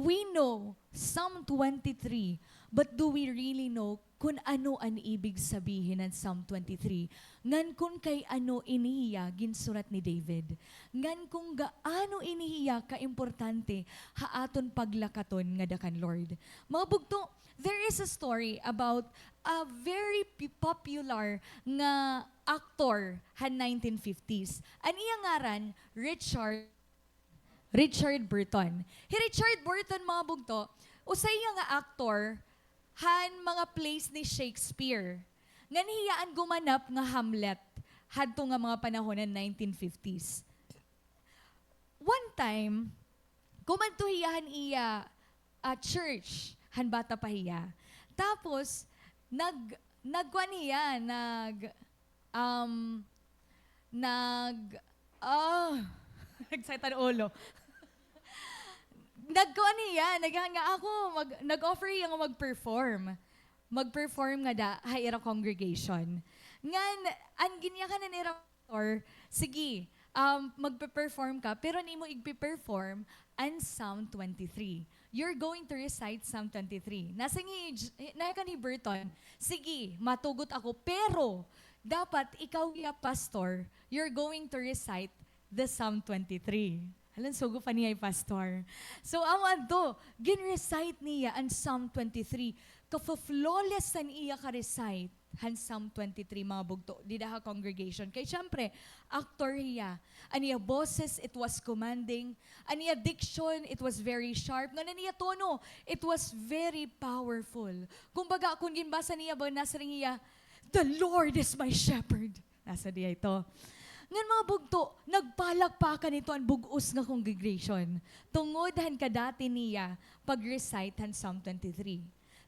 we know Psalm 23, but do we really know kung ano ang ibig sabihin ng Psalm 23? Ngan kung kay ano inihiya ginsurat ni David. Ngan kung gaano inihiya kaimportante haaton paglakaton nga dakan Lord. Mga bugto, there is a story about a very popular nga actor han 1950s. Ang iyang ngaran, Richard Burton. Richard Burton, mga bugto, usay nga actor, han mga plays ni Shakespeare. Nga nihiyaan gumanap nga Hamlet, hadto nga mga panahon ng 1950s. One time, kumantuhiyahan iya church, han bata pa hiya. Tapos, nagkuan hiya, nagsaitan ulo. Nagkuan niya, nga ako, nag-offer iya nga mag-perform. Mag-perform nga da, haira congregation. Ngan, ang ginya ka na ni Raptor, sige, magpe-perform ka, pero ni mo igpe-perform ang Psalm 23. You're going to recite Psalm 23. Nasa ni Burton, sige, matugot ako, pero dapat ikaw ya pastor, you're going to recite the Psalm 23. Alam, sugo pa niya pastor. So, awan to, gin-recite niya ang Psalm 23. Ka-flawless san iya ka-recite han Psalm 23, mga bugto, di daha congregation. Kaya syempre, actor hiya. Aniya boses, it was commanding. Aniya diction, it was very sharp. Nga niya tono, it was very powerful. Kumbaga, kung ginbasa niya ba, nasa rin hiya, the Lord is my shepherd. Nasa diya ito. Ngan mga bugto, nagpalakpakan ito ang bugos nga congregation. Tungod ka dati niya pag-recite han Psalm 23.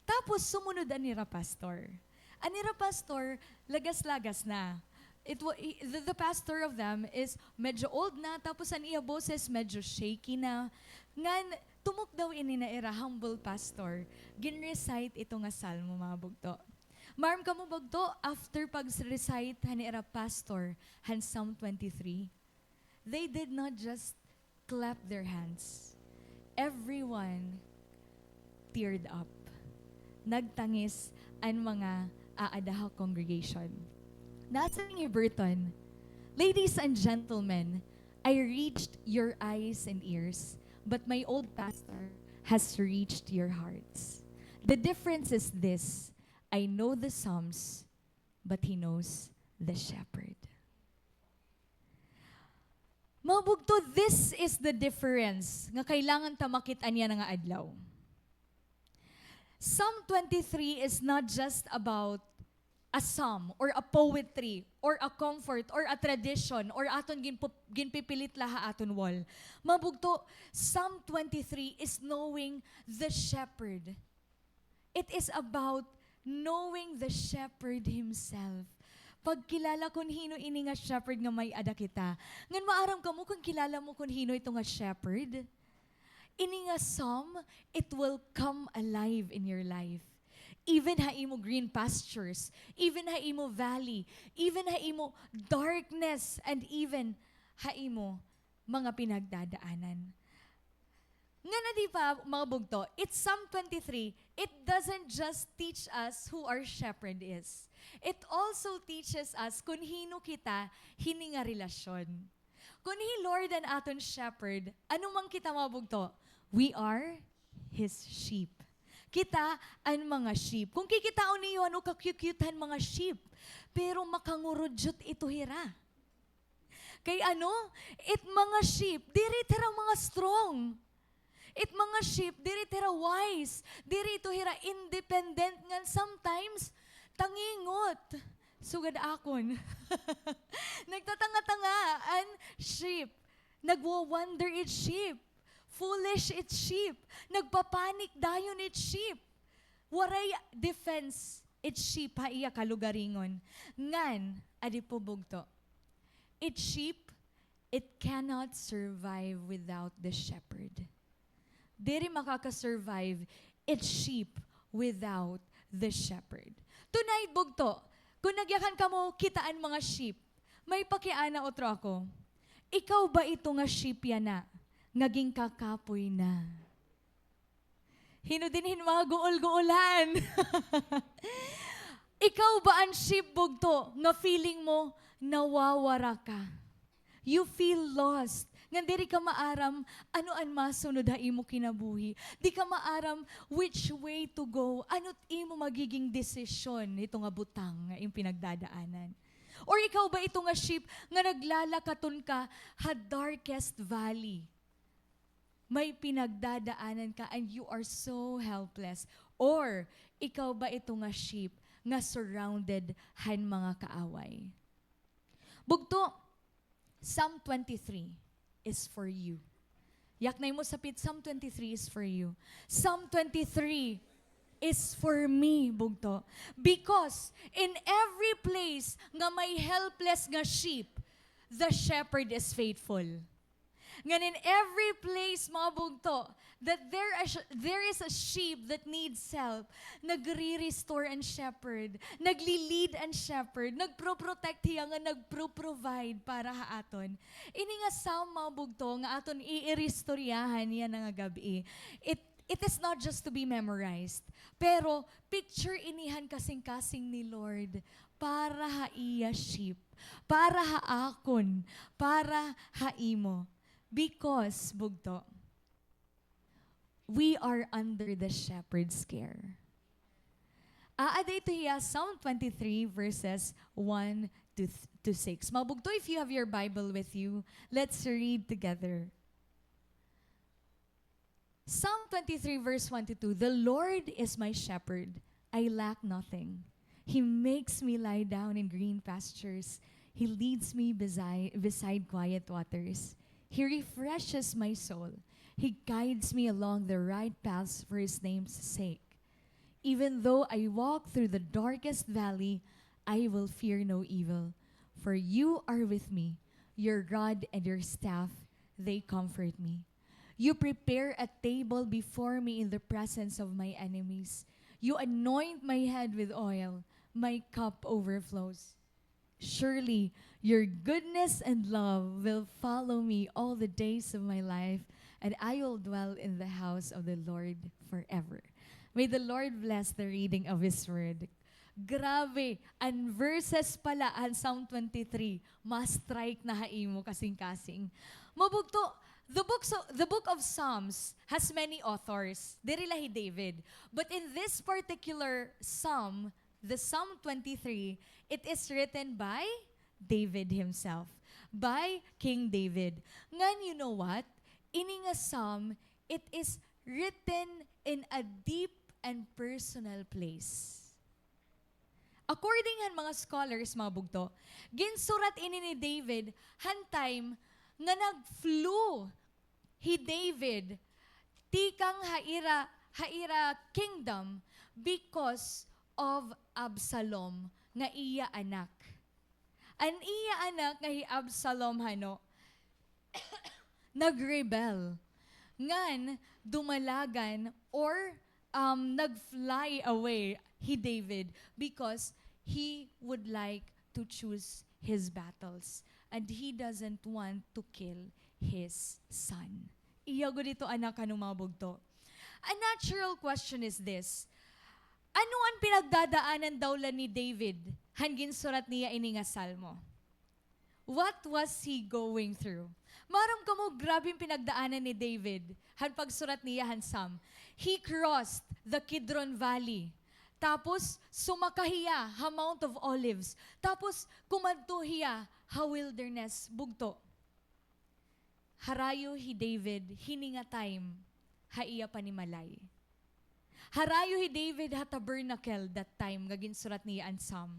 Tapos sumunod anira pastor. Anira pastor, lagas-lagas na. The pastor of them is medyo old na, tapos ang iya boses medyo shaky na. Ngan, tumok daw ini na era humble pastor. Gin-recite ito nga salmo, mga bugto. Marm ka mo bagto, after pag-recite hanira pastor, han Psalm 23, they did not just clap their hands. Everyone teared up. Nagtangis ang mga aadaha congregation. Nasa ni Burton, ladies and gentlemen, I reached your eyes and ears, but my old pastor has reached your hearts. The difference is this: I know the Psalms, but he knows the shepherd. Mabugto, this is the difference nga kailangan tamakit niya nga adlaw. Psalm 23 is not just about a psalm or a poetry or a comfort or a tradition or aton ginpipilit laha aton wall. Mabugto, Psalm 23 is knowing the shepherd. It is about knowing the shepherd himself. Pagkilala kung hino ini nga shepherd nga may ada kita. Ngan maaram ka mo kung kilala mo kung hino ito nga shepherd. Ini nga psalm, it will come alive in your life. Even haimo green pastures, even haimo valley, even haimo darkness, and even haimo mga pinagdadaanan. Nga na di ba, mga bugto, it's Psalm 23, it doesn't just teach us who our shepherd is. It also teaches us kung hino kita, hini nga relasyon. Kung hi Lord and aton shepherd, anong mang kita, mga bugto? We are His sheep. Kita ang mga sheep. Kung kikitaon niyo, ano kakyukyutan mga sheep, pero makangurudyot ito hira. Kay ano? It mga sheep, diri tira mga strong. It mga sheep, diri tira wise, diri ito hira independent ngan sometimes tangingot. Sugad akon. Nagtatanga-tangaan sheep. Nagwo-wonder its sheep. Foolish its sheep. Nagpapanik dayon its sheep. Waray defense its sheep ha iya kalugaringon. Ngan, adi po bugto. Its sheep, it cannot survive without the shepherd. Diri makaka-survive its sheep without the shepherd. Tonight, bugto, kung nagyakan ka mo, kitaan mga sheep, may pakiana otro ako. Ikaw ba ito nga sheep yan na? Ngaging kakapoy na. Hinudinhin mga guol-guulan. Ikaw ba ang sheep bugto nga feeling mo nawawara ka? You feel lost. Nga diri ka maaram ano an masunod ha imo kinabuhi. Di ka maaram which way to go. Ano't imo magiging desisyon ito nga butang nga iyong pinagdadaanan. Or ikaw ba ito nga sheep nga naglalakaton ka ha darkest valley? May pinagdadaanan ka and you are so helpless. Or ikaw ba ito nga sheep nga surrounded han mga kaaway? Bugto, Psalm 23 is for you. Yaknay mo sapit, Psalm 23 is for you. Psalm 23 is for me, bugto. Because in every place nga may helpless nga sheep, the shepherd is faithful. Nga in every place, mga bugto, that there is a sheep that needs help, nagre-restore and shepherd, nagli-lead and shepherd, nagpro-protect hiya nga nagpro-provide para haaton. Ini nga sa mga bugto nga aton i-restoryahan niya nga gabi. It is not just to be memorized, pero picture inihan kasing-kasing ni Lord para haiya sheep, para haakon, para haimo. Because, bugto, we are under the shepherd's care. Aaday ito hiya, Psalm 23 verses 1 to 6. Mabugto, if you have your Bible with you, let's read together. Psalm 23 verse 1 to 2. The Lord is my shepherd, I lack nothing. He makes me lie down in green pastures. He leads me beside quiet waters. He refreshes my soul. He guides me along the right paths for His name's sake. Even though I walk through the darkest valley, I will fear no evil. For you are with me. Your rod and your staff, they comfort me. You prepare a table before me in the presence of my enemies. You anoint my head with oil. My cup overflows. Surely your goodness and love will follow me all the days of my life, and I will dwell in the house of the Lord forever. May the Lord bless the reading of His word. Grabe, ang verses pala, ang Psalm 23, ma-strike na haimo kasing-kasing. Mabugto, the book of Psalms has many authors. Diri lahi David. But in this particular psalm, the Psalm 23, it is written by David himself, by King David. Ngan, you know what? Ini nga psalm, it is written in a deep and personal place. According han mga scholars, mga bugto, ginsurat ini ni David, han time nga nag-flew he David, tikang haira kingdom because of Absalom nga iya anak. An iya anak nga hi Absalom hano, nag-rebel. Ngan, dumalagan or nag-fly away he David because he would like to choose his battles and he doesn't want to kill his son. Iyago dito anak kanong mga bugto. A natural question is this: ano ang pinagdadaanan daw la ni David hangin surat niya ini nga salmo? What was he going through? Maram kamo grabe yung pinagdaanan ni David han pagsurat niya han Psalm. He crossed the Kidron Valley. Tapos sumakahiya ha Mount of Olives. Tapos kumadto hiya ha wilderness bugto. Harayo hi David hininga time ha iya panimalay. Harayo hi David ha tabernacle that time nga ginsurat niya an Psalm.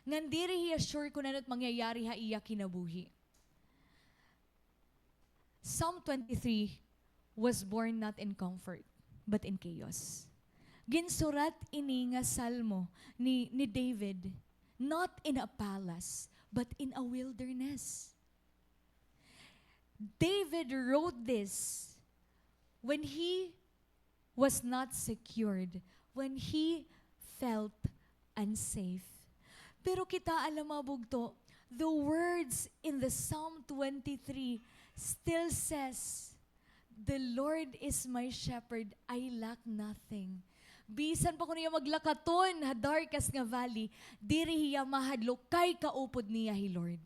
Ngandiri hiya sure kung ano't mangyayari ha iya kinabuhi. Psalm 23 was born not in comfort, but in chaos. Ginsurat ini nga salmo ni David, not in a palace, but in a wilderness. David wrote this when he was not secured, when he felt unsafe. Pero kita alam mabugto, the words in the Psalm 23 still says, The Lord is my shepherd, I lack nothing. Bisan pa ko niya maglakaton, ha darkest nga valley, diri hiya mahadlo, kay kaupod niya hi Lord.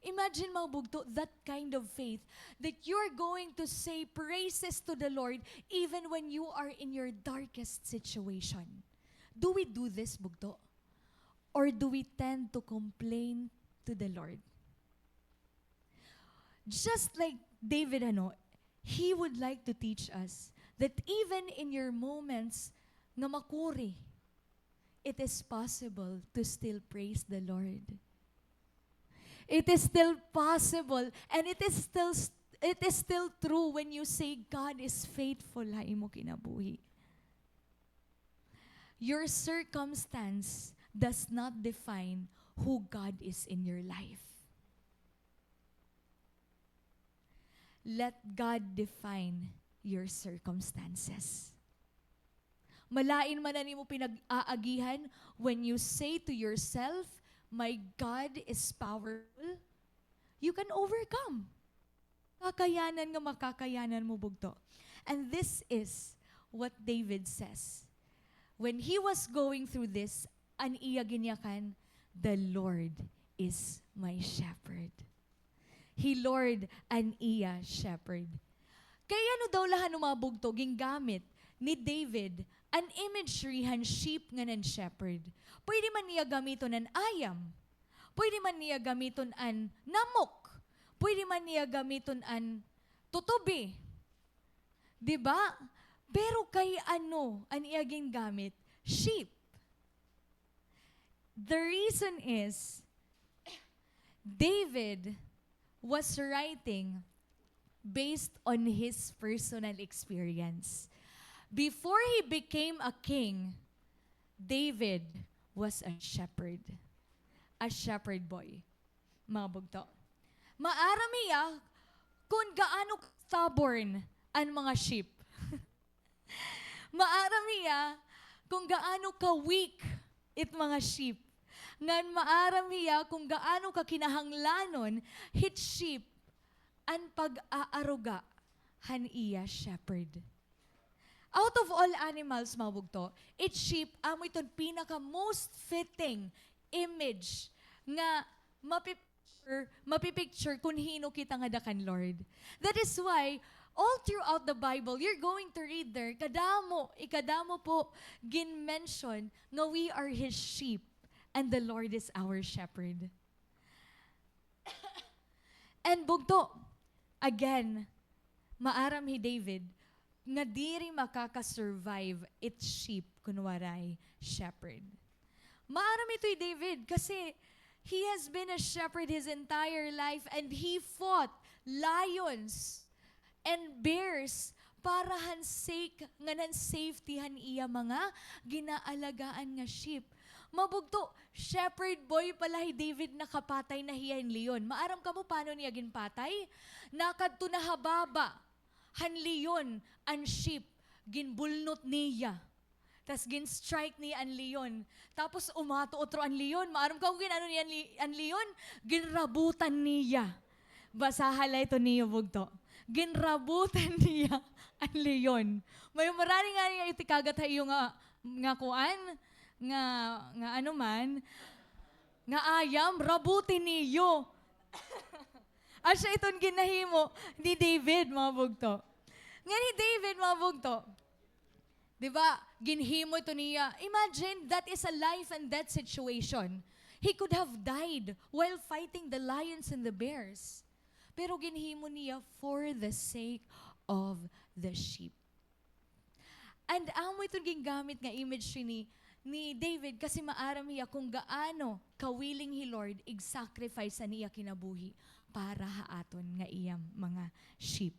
Imagine mga bugto, that kind of faith that you're going to say praises to the Lord even when you are in your darkest situation. Do we do this, bugto? Or do we tend to complain to the Lord? Just like David, he would like to teach us that even in your moments nga makuri, it is possible to still praise the Lord. It is still possible, and it is still true when you say God is faithful ha imo kinabuhi. Your circumstance does not define who God is in your life. Let God define your circumstances. Malain man na nimo pinag-aagihan when you say to yourself, my God is powerful, you can overcome. Kakayanan nga makakayanan mo bugto. And this is what David says. When he was going through this, an iya ginyakan, the Lord is my shepherd. He Lord an iya shepherd. Kaya ano daw lahat ng mga bugto gingamit ni David an imagery han sheep nga nan shepherd. Pwede man niya gamiton an ayam. Pwede man niya gamiton an namok. Pwede man niya gamiton an tutubi. Diba? Pero kay ano an iya gingamit? Sheep. The reason is, David was writing based on his personal experience. Before he became a king, David was a shepherd boy. Mga bugto. Maaramiya kung gaano stubborn ang mga sheep. Maaramiya kung gaano ka-weak it mga sheep. Ngan maaramiya kung gaano ka kinahanglanon hit sheep an pag-aaruga han iya shepherd. Out of all animals, mga bugto, it sheep, amo iton pinaka most fitting image nga mapipicture kung hino kita nga dakan Lord. That is why, all throughout the Bible, you're going to read there, ikadamo po, gin-mention na we are His sheep and the Lord is our shepherd. And bugto, again, maaram hi David, nga diri makaka-survive its sheep kunwaray shepherd. Maaram ito'y David kasi he has been a shepherd his entire life and he fought lions and bears para han sake nga nan safety han iya mga ginaalagaan nga sheep. Mabugto, shepherd boy pala hi David nakapatay na hiyan leon. Maaram ka mo paano niya ginpatay? Nakadto na hababa han leon an sheep ginbulnot niya. Tas gin-strike ni an leon. Tapos umato otro an leon. Maaram ka kung ginano niya an leon? Ginrabutan niya. Basahalay to niyo bugto. Ginrabutan niya ang leon. May marami nga niya itikagat hayo nga kuan, nga ano man, nga ayam, rabutin niyo. Asya iton ginahimo ni David, mga bugto. Nga ni David, mga bugto, diba, ginhimo ito niya. Imagine, that is a life and death situation. He could have died while fighting the lions and the bears. Pero ginhimo niya for the sake of the sheep. And amo itong gingamit nga image ni David kasi maaram niya kung gaano kawiling hi Lord ig-sacrifice niya kinabuhi para haaton nga iyang mga sheep.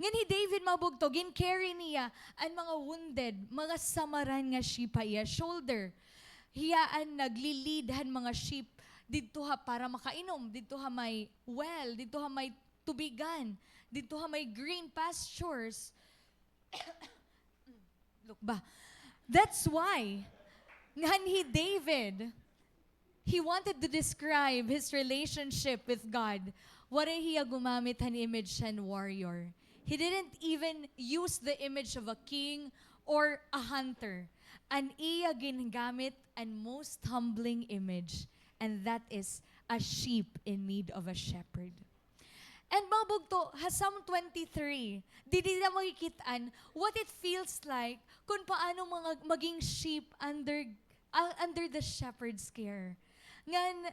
Nga ni David mabugto, gin-carry niya ang mga wounded, mga samaran nga sheep ha iya shoulder. Hiyaan naglilidhan mga sheep dito ha para makainom, dito ha may well, dito ha may tubigan, dito ha may green pastures. Look ba? That's why, ngahan hi David, he wanted to describe his relationship with God. Wala hiya gumamit han image han warrior. He didn't even use the image of a king or a hunter. An iya gingamit and most humbling image, and that is a sheep in need of a shepherd. And mga bugto, Psalm 23, di nila makikitaan what it feels like kung paano maging sheep under the shepherd's care. Ngan,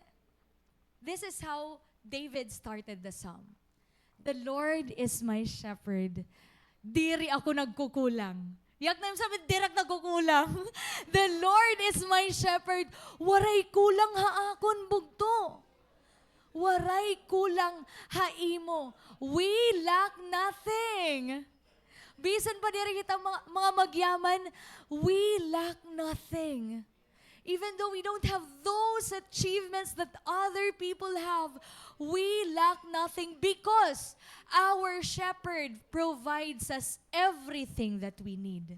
this is how David started the psalm. The Lord is my shepherd. Diri ako nagkukulang. Yak na sabi, direk nagkukulang. The Lord is my shepherd. Waray kulang haakon bugto. Waray kulang haimo. We lack nothing. Bisan pa diri kita mga magyaman, we lack nothing. Even though we don't have those achievements that other people have, we lack nothing because our shepherd provides us everything that we need.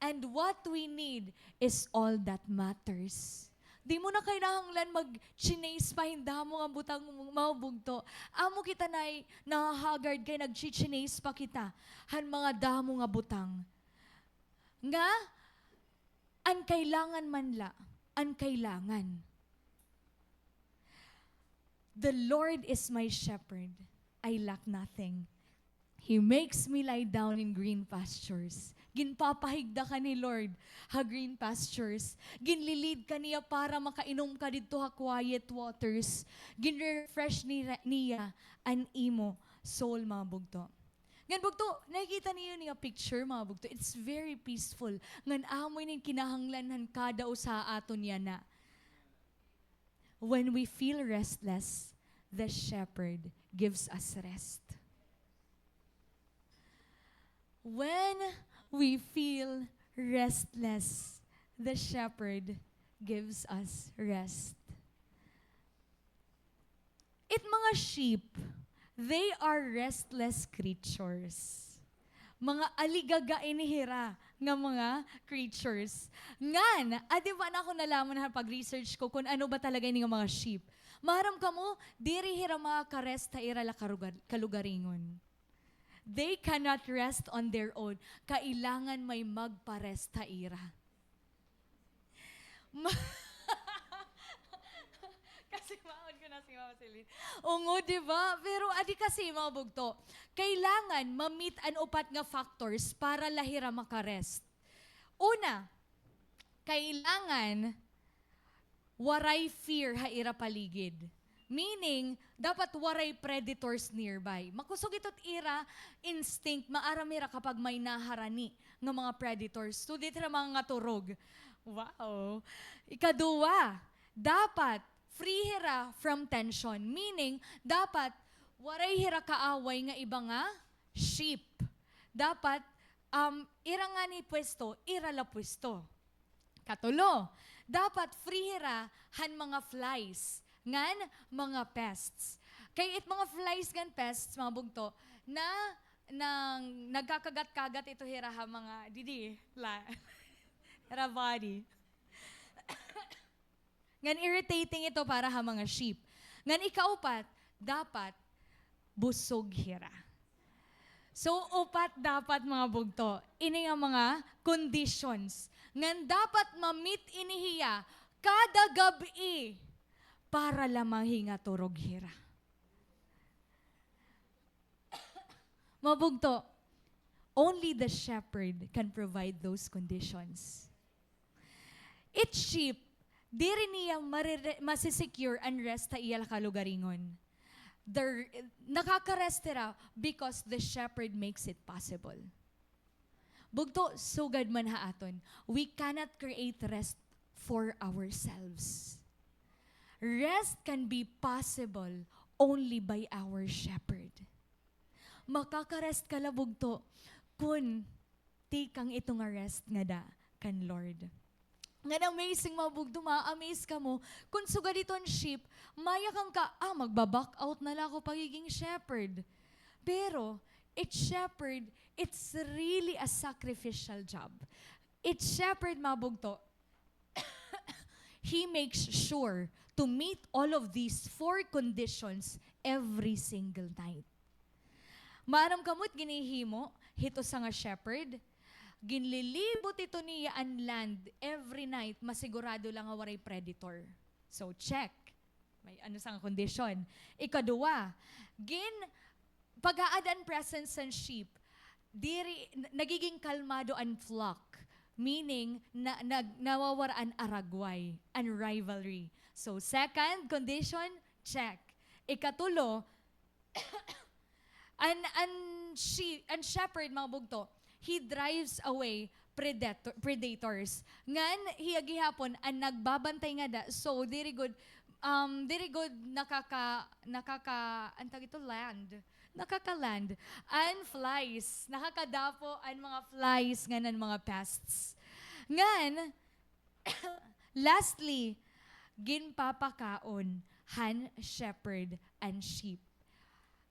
And what we need is all that matters. Di mo na kailangan mag-chinace pa, hinda mo ang butang mabugto. Amo kita na'y nahahagard kay nag-chinace pa kita. Han mga damo nga butang. Nga, ang kailangan man la, ang kailangan. The Lord is my shepherd. I lack nothing. He makes me lie down in green pastures. Ginpapahigda ka ni Lord, ha green pastures. Ginlilid ka niya para makainom ka dito ha quiet waters. Ginrefresh niya an imo soul, mga bugto. Ngan bugto, nakikita niyo niya picture, mga bugto. It's very peaceful. Ngan amoy ning kinahanglanan kada usa aton niya na. When we feel restless, the shepherd gives us rest. When we feel restless, the shepherd gives us rest. It mga sheep, they are restless creatures. Mga aligaga inihira nga mga creatures. Ngan, di ba na ako nalaman na pag-research ko kung ano ba talaga yung mga sheep. Maharam ka mo, diri hira mga karesta ira la kalugaringon. They cannot rest on their own. Kailangan may magparesta ira. Kasi maon ko na si Mama Celine. Ungo, di ba? Pero adi kasi mga bugto, kailangan ma-meet an upat nga factors para lahira makarest. Una, kailangan waray fear haira paligid. Meaning, dapat waray predators nearby. Makusog ito't ira, instinct, maaramira kapag may naharani ng mga predators. So, dito na mga turog. Wow! Ikaduwa, dapat free hira from tension. Meaning, dapat waray hira kaaway nga iba nga sheep. Dapat, ira nga ni pwesto, ira la pwesto. Katulo, dapat free hira han mga flies. Ngan mga pests. Kaya mga flies ngan pests, mga bugto, na nang nagkakagat-kagat ito hiraha mga hira body. Ngan irritating ito para ha mga sheep. Ngan ikaupat, dapat busog hira. So, upat dapat mga bugto. Ini nga mga conditions. Ngan dapat ma-meet inihiya kada gabi para lamang hinga turog hira. Mabugto, only the shepherd can provide those conditions. Each sheep, diri niya masisecure and rest ta iyal kalugaringon. Nakakarestera because the shepherd makes it possible. Bugto, sugad man haaton, we cannot create rest for ourselves. Rest can be possible only by our shepherd. Makakarest ka labugto kung tikang ito nga rest nga da kan Lord. Nga amazing mabugto, ma-amaze ka mo, kung suga dito ang sheep, maya kang ka, magbaback out na lang ako pagiging shepherd. Pero, shepherd, it's really a sacrificial job. Shepherd mabugto, he makes sure to meet all of these 4 conditions every single night. Maram kamot ginihimo, hito sa nga shepherd. Ginlilibot ito niya ang land every night, masigurado lang nga waray predator. So check. May ano sa nga kondisyon. Ikaduwa, pag-aadan presence ng sheep, nagiging kalmado ang flock. Meaning, nawawaraan aragway, and rivalry. So, second condition, check. Ikatulo, ang shepherd, mga bugto, he drives away predators. Ngan, hiyagihapon, ang nagbabantay nga da, so, diri good nakaka-land. And flies. Nakakadapo ang mga flies nga ng mga pests. Ngan, lastly, ginpapakaon han shepherd and sheep.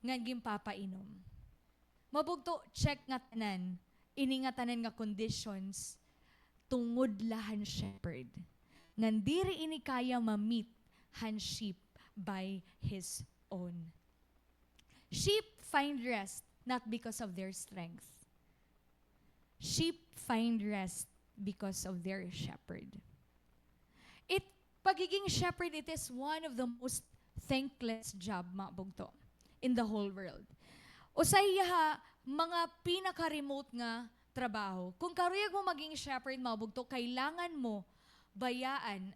Ngan ginpapainom. Mabugto, check nga tanan. Ini nga tanan nga conditions tungod lahan shepherd. Ngan diri ini kaya ma-meet han sheep by his own. Sheep find rest not because of their strength. Sheep find rest because of their shepherd. Pagiging shepherd, it is one of the most thankless job, mga bugto, in the whole world. Usay mga pinaka-remote nga trabaho. Kung karuyag mo maging shepherd, mga bugto, kailangan mo bayaan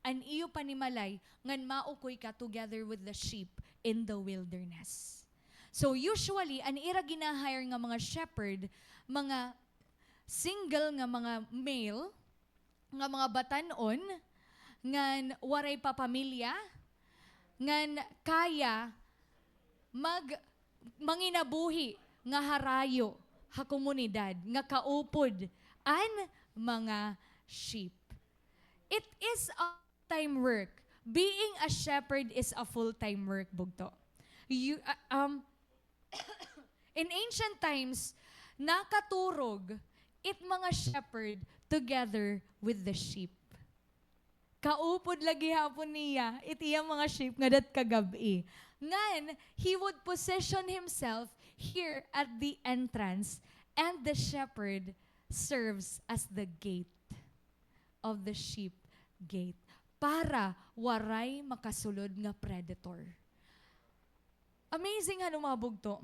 an iyo panimalay ngan maukoy ka together with the sheep in the wilderness. So usually, an ira ginahire nga mga shepherd, mga single nga mga male, nga mga batanon, ngan waray pa pamilya, ngan kaya manginabuhi nga harayo, ha komunidad, nga kaupod, an mga sheep. It is a time work. Being a shepherd is a full-time work, bugto. In ancient times, nakaturog it mga shepherd together with the sheep. Kaupod lagi hapon niya, itiyang mga sheep nga dat kagabi. Ngan, he would position himself here at the entrance, and the shepherd serves as the gate of the sheep gate para waray makasulod nga predator. Amazing ano mga bugto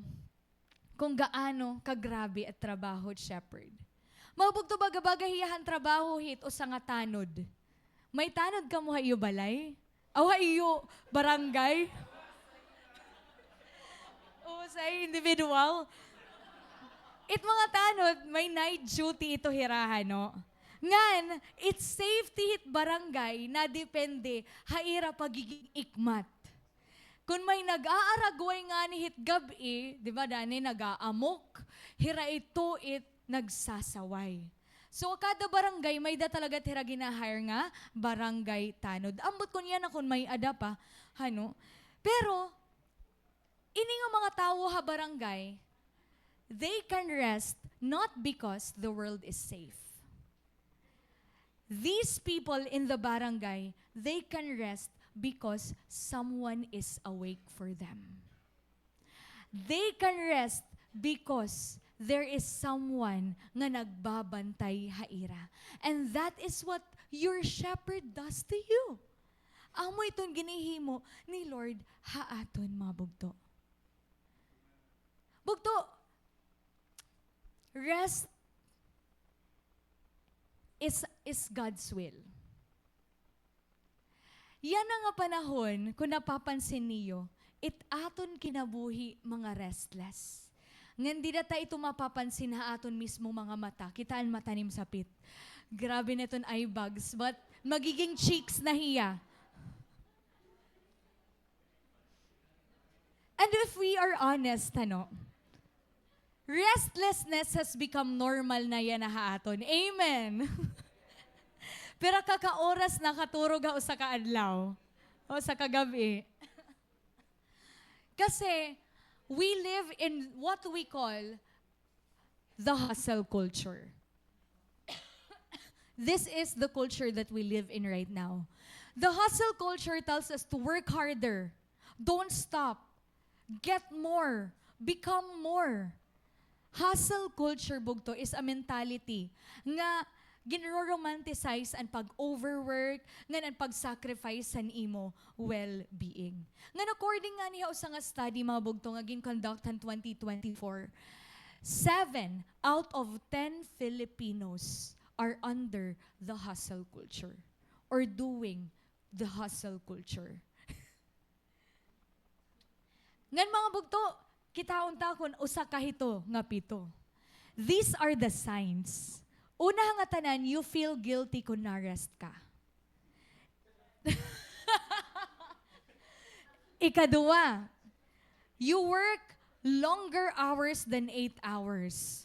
kung gaano kagrabe at trabaho at shepherd. Mga bugto bagabagahiyahan trabaho hit o sa nga tanod. May tanod ka mo hayo balay? O hayo barangay? O sa individual? It mga tanod, may night duty ito hirahan, no? Ngan, it's safety hit barangay na depende haira pagiging ikmat. Kung may nag-aaragway nga ni hit gabi, di ba dani nag-aamok, hira ito nagsasaway. So, kada barangay, may da talaga tira ginahire nga barangay tanod. Ambot ko niya na kung may ada pa, ano? Pero, ini nga mga tao ha barangay, they can rest not because the world is safe. These people in the barangay, they can rest because someone is awake for them. They can rest because there is someone nga nagbabantay haira. And that is what your shepherd does to you. Amo itong ginihimo ni Lord haaton mga bugto. Bugto, rest is God's will. Yan na nga panahon, kung napapansin niyo, aton kinabuhi mga restless. Ngan di data ito mapapansin ha aton mismo mga mata. Kitaan matanim sa pit. Grabe na iton eye bags, but magiging cheeks na hiya. And if we are honest, restlessness has become normal na yan na haaton. Amen. Pero kakaoras na katurog o sa kaadlaw. O sa kagabi. Kasi, we live in what we call the hustle culture. This is the culture that we live in right now. The hustle culture tells us to work harder. Don't stop. Get more. become more. Hustle culture bugto is a mentality nga ginro-romanticize ang pag-overwork, nga ang pag-sacrifice sa imo well-being. Nga according nga niya sa nga study mga bugto nga gin-conduct in 2024, 7 out of 10 Filipinos are under the hustle culture or doing the hustle culture. Ngan mga bugto, kitaon-takon usa ka hito nga pito. These are the signs. Una nga tanan, you feel guilty kung na-rest ka. Ikaduwa, you work longer hours than 8 hours.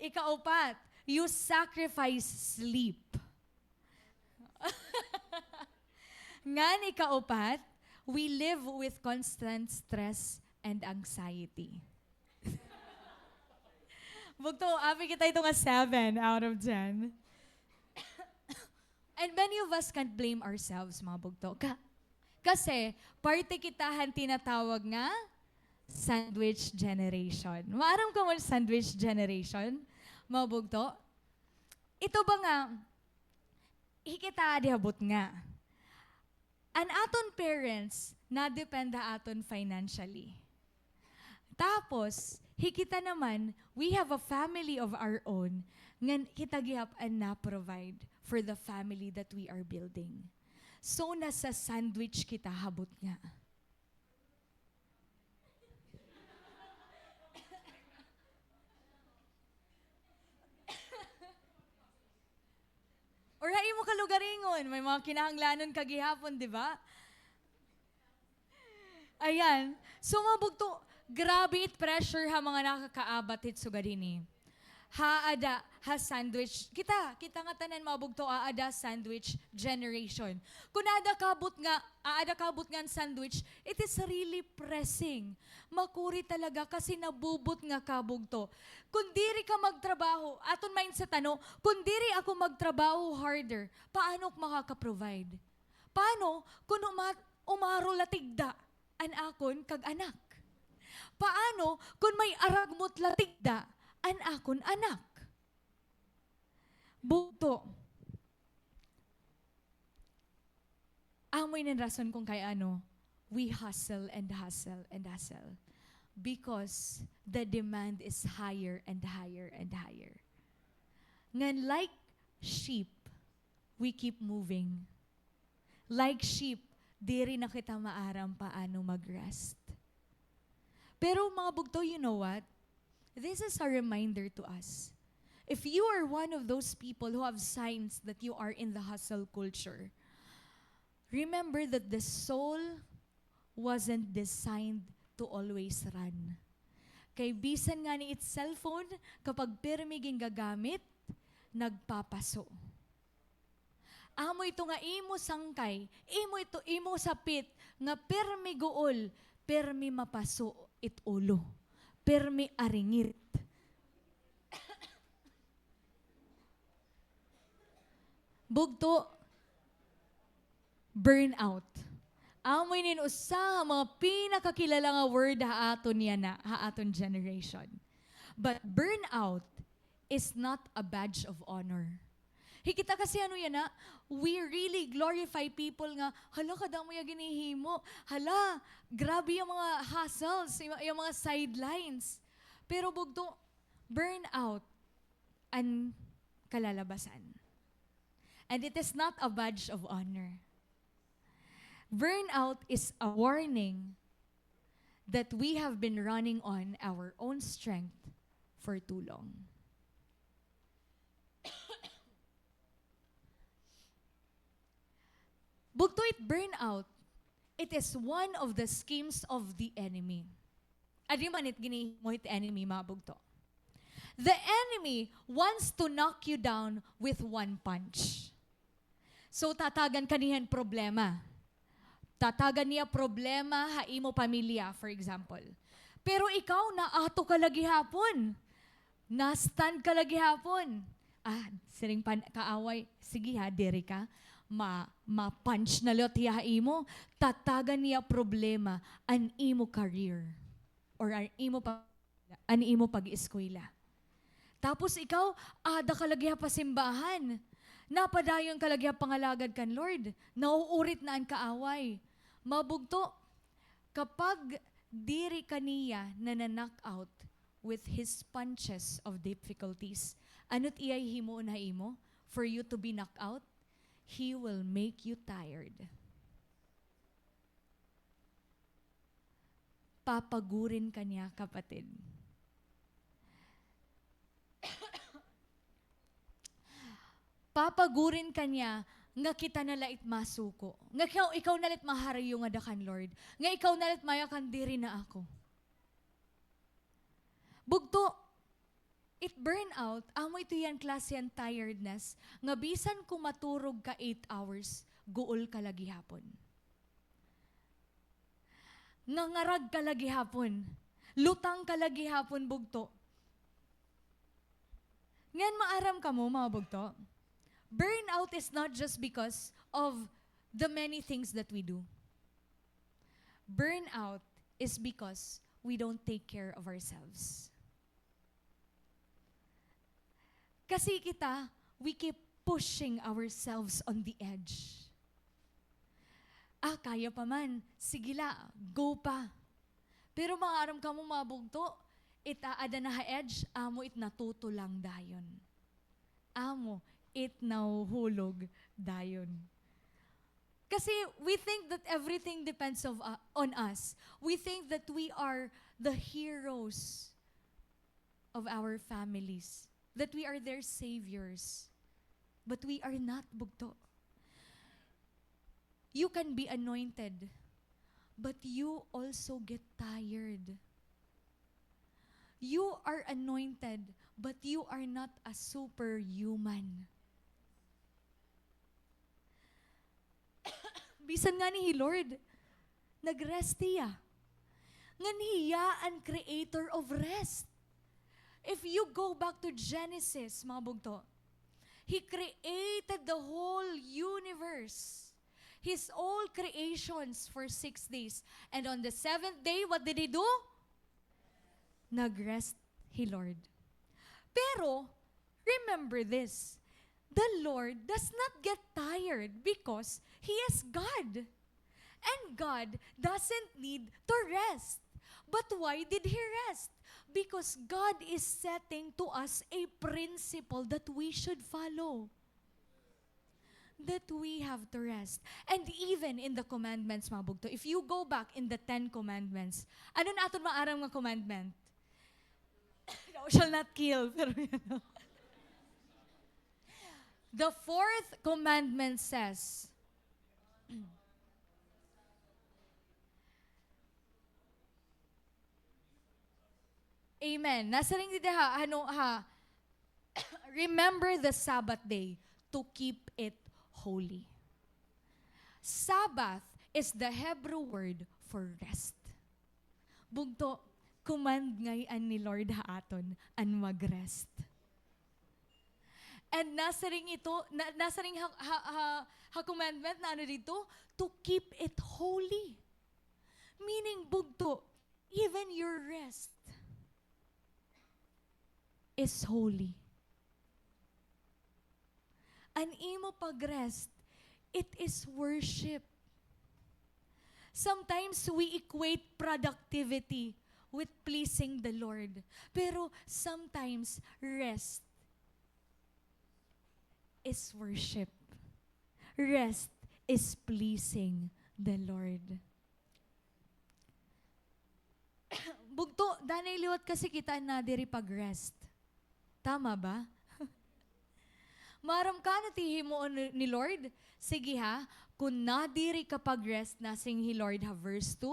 Ikaapat, you sacrifice sleep. Ngan ikaapat, we live with constant stress and anxiety. Bugto, abi kita ito nga 7 out of 10. And many of us can't blame ourselves, mga bugto. Kasi, parte kitahan tinatawag nga sandwich generation. Maaram ka mo sandwich generation, mga bugto? Ito ba nga, hikita dihabot nga. An aton parents, na-dependa aton financially. Tapos, hikita naman, we have a family of our own nga kita gihap and na-provide for the family that we are building. So, nasa sandwich kita habot nga. Or hay mo kalugaringon, may mga kinahanglanon kagihapon, di ba? Ayan. So mabugto, grabe it pressure ha mga nakakaabat hit sugadini. Haada, ha sandwich. Kita nga tanan mabugto, aada sandwich generation. Kung aada kabot nga ang sandwich, it is really pressing. Makuri talaga kasi nabubot nga kabugto. Kung diri ka magtrabaho, aton mindset kung diri ako magtrabaho harder, paano ko makaka-provide? Paano kung umaro latigda an akon kag anak? Paano kung may aragmot latigda an akon anak? Bugto. Amoy ng rason kung kay we hustle and hustle and hustle. Because the demand is higher and higher and higher. Ngan like sheep, we keep moving. Like sheep, diri na kita maaram paano mag-rest. Pero mga bugto, you know what? This is a reminder to us. If you are one of those people who have signs that you are in the hustle culture, remember that the soul wasn't designed to always run. Kay bisan nga ni its cellphone, kapag pirmiging gagamit, nagpapaso. Amo ito nga imo sangkay, imo sapit, nga pirmi guol, pirmi mapaso it ulo, pirmi aringit. Bugto, burnout. Amoy nin usa mga pinakakilala nga word haaton niya na, haaton generation. But burnout is not a badge of honor. Hikita kasi we really glorify people nga, hala kadang mo yung ginihimo, hala, grabe yung mga hustles, yung mga sidelines. Pero bugto, burnout ang kalalabasan. And it is not a badge of honor. Burnout is a warning that we have been running on our own strength for too long. Bugto it burnout, it is one of the schemes of the enemy. Adi man it gini mo it enemy mga bugto. The enemy wants to knock you down with one punch. So tatagan kanihan problema. Tatagan niya problema ha imo pamilya, for example. Pero ikaw naato ka lagi hapon. Na-stand ka lagi hapon. Siring kaaway. Sige ha, diri ka. ma-punch na lot hiya imo, tatagan niya problema an imo career or an imo pag-eskwela. Tapos ikaw, ada kalagya pa simbahan. Napadayon kalagya pangalagad kan Lord. Nauurit na ang kaaway. Mabugto, kapag diri kaniya na knock out with his punches of difficulties, ano't iyay himo na imo for you to be knocked out? He will make you tired. Papagurin kanya, kapatid. Papagurin kanya nga kita nalait masuko. Nga ikaw nalit maharayo nga dakan Lord. Nga ikaw nalit mayakan diri na ako. Bugto, it burn out, amo ito yan klase yan tiredness, nga bisan kung maturog ka 8 hours, guol ka lagi hapon. Nga ngarag ka lagi hapon. Lutang ka lagi hapon, bugto. Ngayon maaram ka mo, mga bugto. Burnout is not just because of the many things that we do. Burnout is because we don't take care of ourselves. Kasi kita, we keep pushing ourselves on the edge. Kaya pa man. Sige la, go pa. Pero mga aram ka mo mabugto, itaada na ha-edge, amo it natutulang dayon. Amo, it nauhulog dayon. Kasi we think that everything depends on us. We think that we are the heroes of our families. That we are their saviors. But we are not, bugto. You can be anointed, but you also get tired. You are anointed, but you are not a superhuman. Bisan nga ni Lord, nagrest niya. Nga niya ang creator of rest. If you go back to Genesis, mga bugto, He created the whole universe. His all creations for 6 days. And on the 7th day, what did He do? Nagrest He, Lord. Pero, remember this. The Lord does not get tired because He is God. And God doesn't need to rest. But why did He rest? Because God is setting to us a principle that we should follow. That we have to rest. And even in the commandments, mga bugto, if you go back in the 10 commandments, ano na aton maaram nga commandment? Thou shall not kill. Pero the 4th commandment says, Amen. Nasa ring dito remember the Sabbath day to keep it holy. Sabbath is the Hebrew word for rest. Bugto, command ngayon ni Lord haaton an magrest. And nasa ring commandment na ano dito, to keep it holy. Meaning, bugto, even your rest is holy. An imo pagrest, it is worship. Sometimes we equate productivity with pleasing the Lord. Pero sometimes rest is worship. Rest is pleasing the Lord. Bugto, danay liwat kasi kita na diri pag-rest. Tama ba? Maram ka na tihimo ni Lord? Sige ha, kung nadiri ka pag-rest na sing He Lord ha verse 2,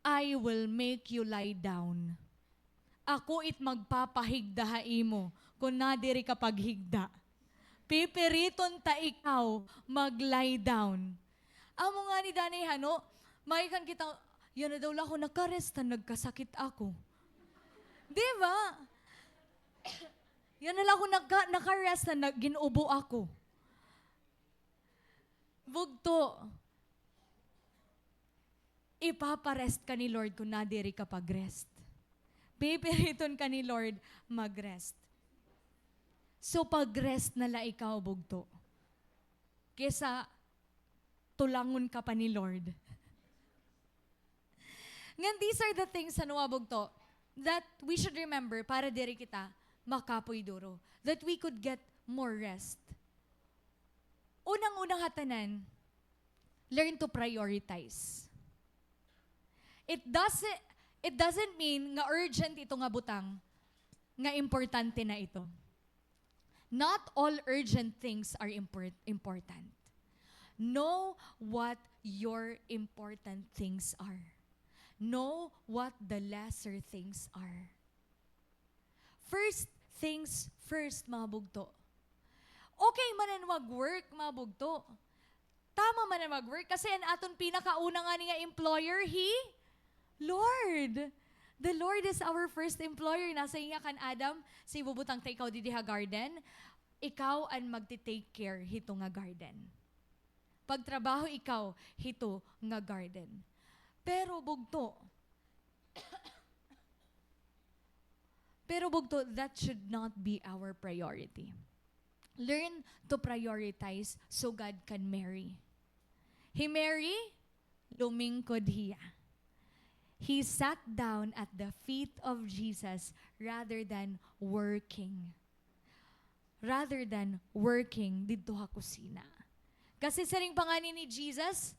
I will make you lie down. Ako it magpapahigda ha imo kung nadiri ka paghigda. Pipiriton ta ikaw mag-lie down. Amo nga ni Danay Hano, may kan kita, yan na daw lang ako nakarest na nagkasakit ako. Di ba? Yan na lang ako nakarest na ginubo ako. Bugto. Ipaparest ka ni Lord kung nadiri ka pag-rest. Pipiriton ka ni Lord mag-rest. So pag-rest na la ikaw, bugto. Kesa tulangon ka pa ni Lord. Ngan these are the things sa bugto that we should remember para diri kita makapoy duro. That we could get more rest. Unang-unang hatanan, learn to prioritize. It doesn't mean nga urgent ito nga butang, nga importante na ito. Not all urgent things are important. Know what your important things are. Know what the lesser things are. First things first, mga bugto. Okay man mag-work, mga bugto. Tama man mag-work kasi ang aton pinakauna nga nga employer, Lord. The Lord is our first employer. Nasa iya kan Adam, si bubutang ta ikaw didiha garden, ikaw ang magti-take care hito nga garden. Pagtrabaho ikaw, hito nga garden. Pero bugto, that should not be our priority. Learn to prioritize so God can marry. He marry, lumingkod hiya. He sat down at the feet of Jesus rather than working. Rather than working dito ha kusina. Kasi sa ring panganin ni Jesus,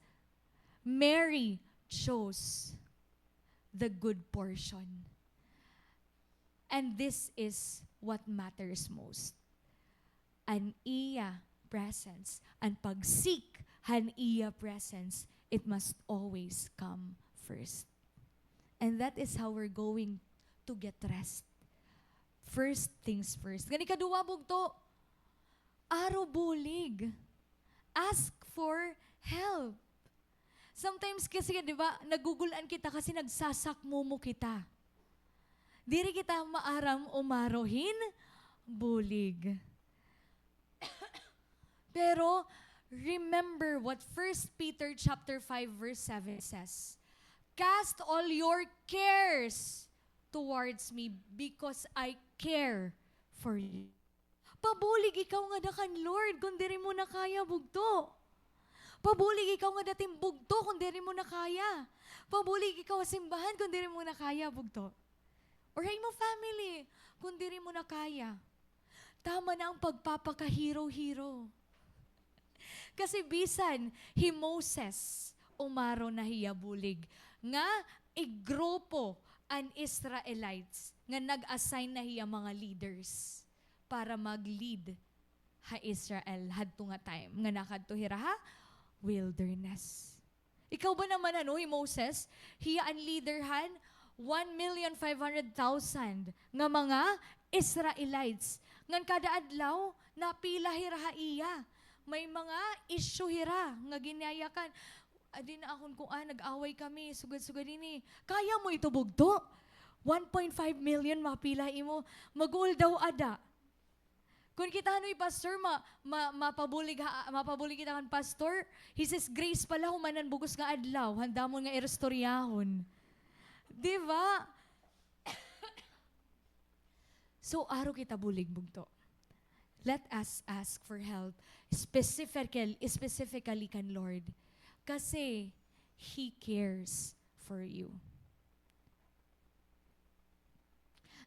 Mary chose the good portion. And this is what matters most. An iya presence, and pag-seek han iya presence, it must always come first. And that is how we're going to get rest. First things first. Gani kaduwa bugto, aro bulig. Ask for help. Sometimes kasi, di ba, nagugulan kita kasi nagsasakmumo kita. Diri kita maaram umarohin, bulig. Pero, remember what 1 Peter chapter 5 verse 7 says. Cast all your cares towards me because I care for you. Pabulig ikaw nga dakan Lord kung diri mo na kaya bugto. Pabulig ikaw nga dating bugto kung diri mo na kaya. Pabulig ikaw simbahan kung diri mo na kaya bugto. Or ay mo family kung diri mo na kaya. Tama na ang pagpapakahiro-hiro. Kasi bisan, Moses umaro na hiyabulig nga igrupo an Israelites nga nag-assign na hiya mga leaders para mag-lead ha Israel hadto nga time nga nakadto hira ha wilderness. Ikaw ba naman Moses, hiya an leaderhan 1,500,000 nga mga Israelites. Ngan kada adlaw napila hira ha iya. May mga issue hira nga ginayakan. Adi na akon kung nag-away kami, sugad-sugad ini. Kaya mo ito bugto? 1.5 million mapila imo. Mag-uul daw ada. Kung kita pastor, mapabulig kita kan pastor, he says, grace pala humanan bugos nga adlaw, handa mo nga irestoryahon. Diba? So, araw kita bulig bugto. Let us ask for help, specifically kan Lord. Kasi He cares for you.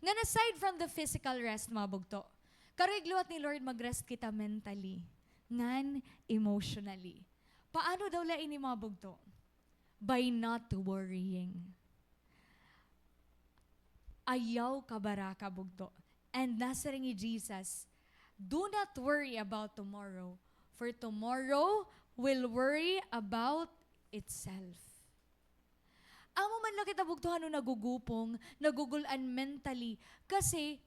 Nga aside from the physical rest, mga bugto, karigluat ni Lord mag-rest kita mentally, ngan emotionally. Paano daw lain ni mga bugto? By not worrying. Ayaw kabaraka bugto. And nasa rin ni Jesus, do not worry about tomorrow, for tomorrow will worry about itself. Amo man lang kita bugtuhan no nagugupong, nagugulan mentally, kasi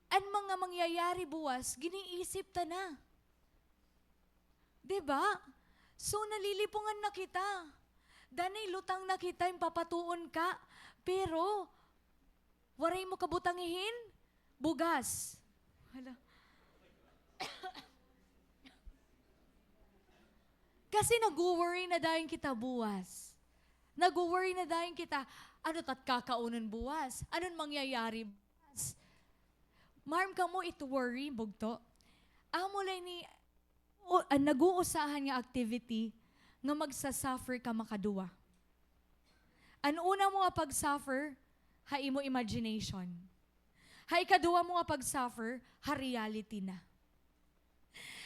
ang mga mangyayari buwas, giniisip ta na. Diba? So nalilipungan na kita. Danay lutang na kita, yung papatuon ka, pero waray mo kabutangihin, bugas. Hala. Kasi nag-worry na dahil kita buwas. Nag-worry na dahil kita, ano tat kakaunan buwas? Anong mangyayari buwas? Marm ka mo ito worry, bugto. Amo lang ni, nag-uusahan nga activity nga magsasuffer ka makaduwa. Ang una mo nga pag-suffer, hai mo imagination. Hai kaduwa mo nga pag-suffer, ha reality na.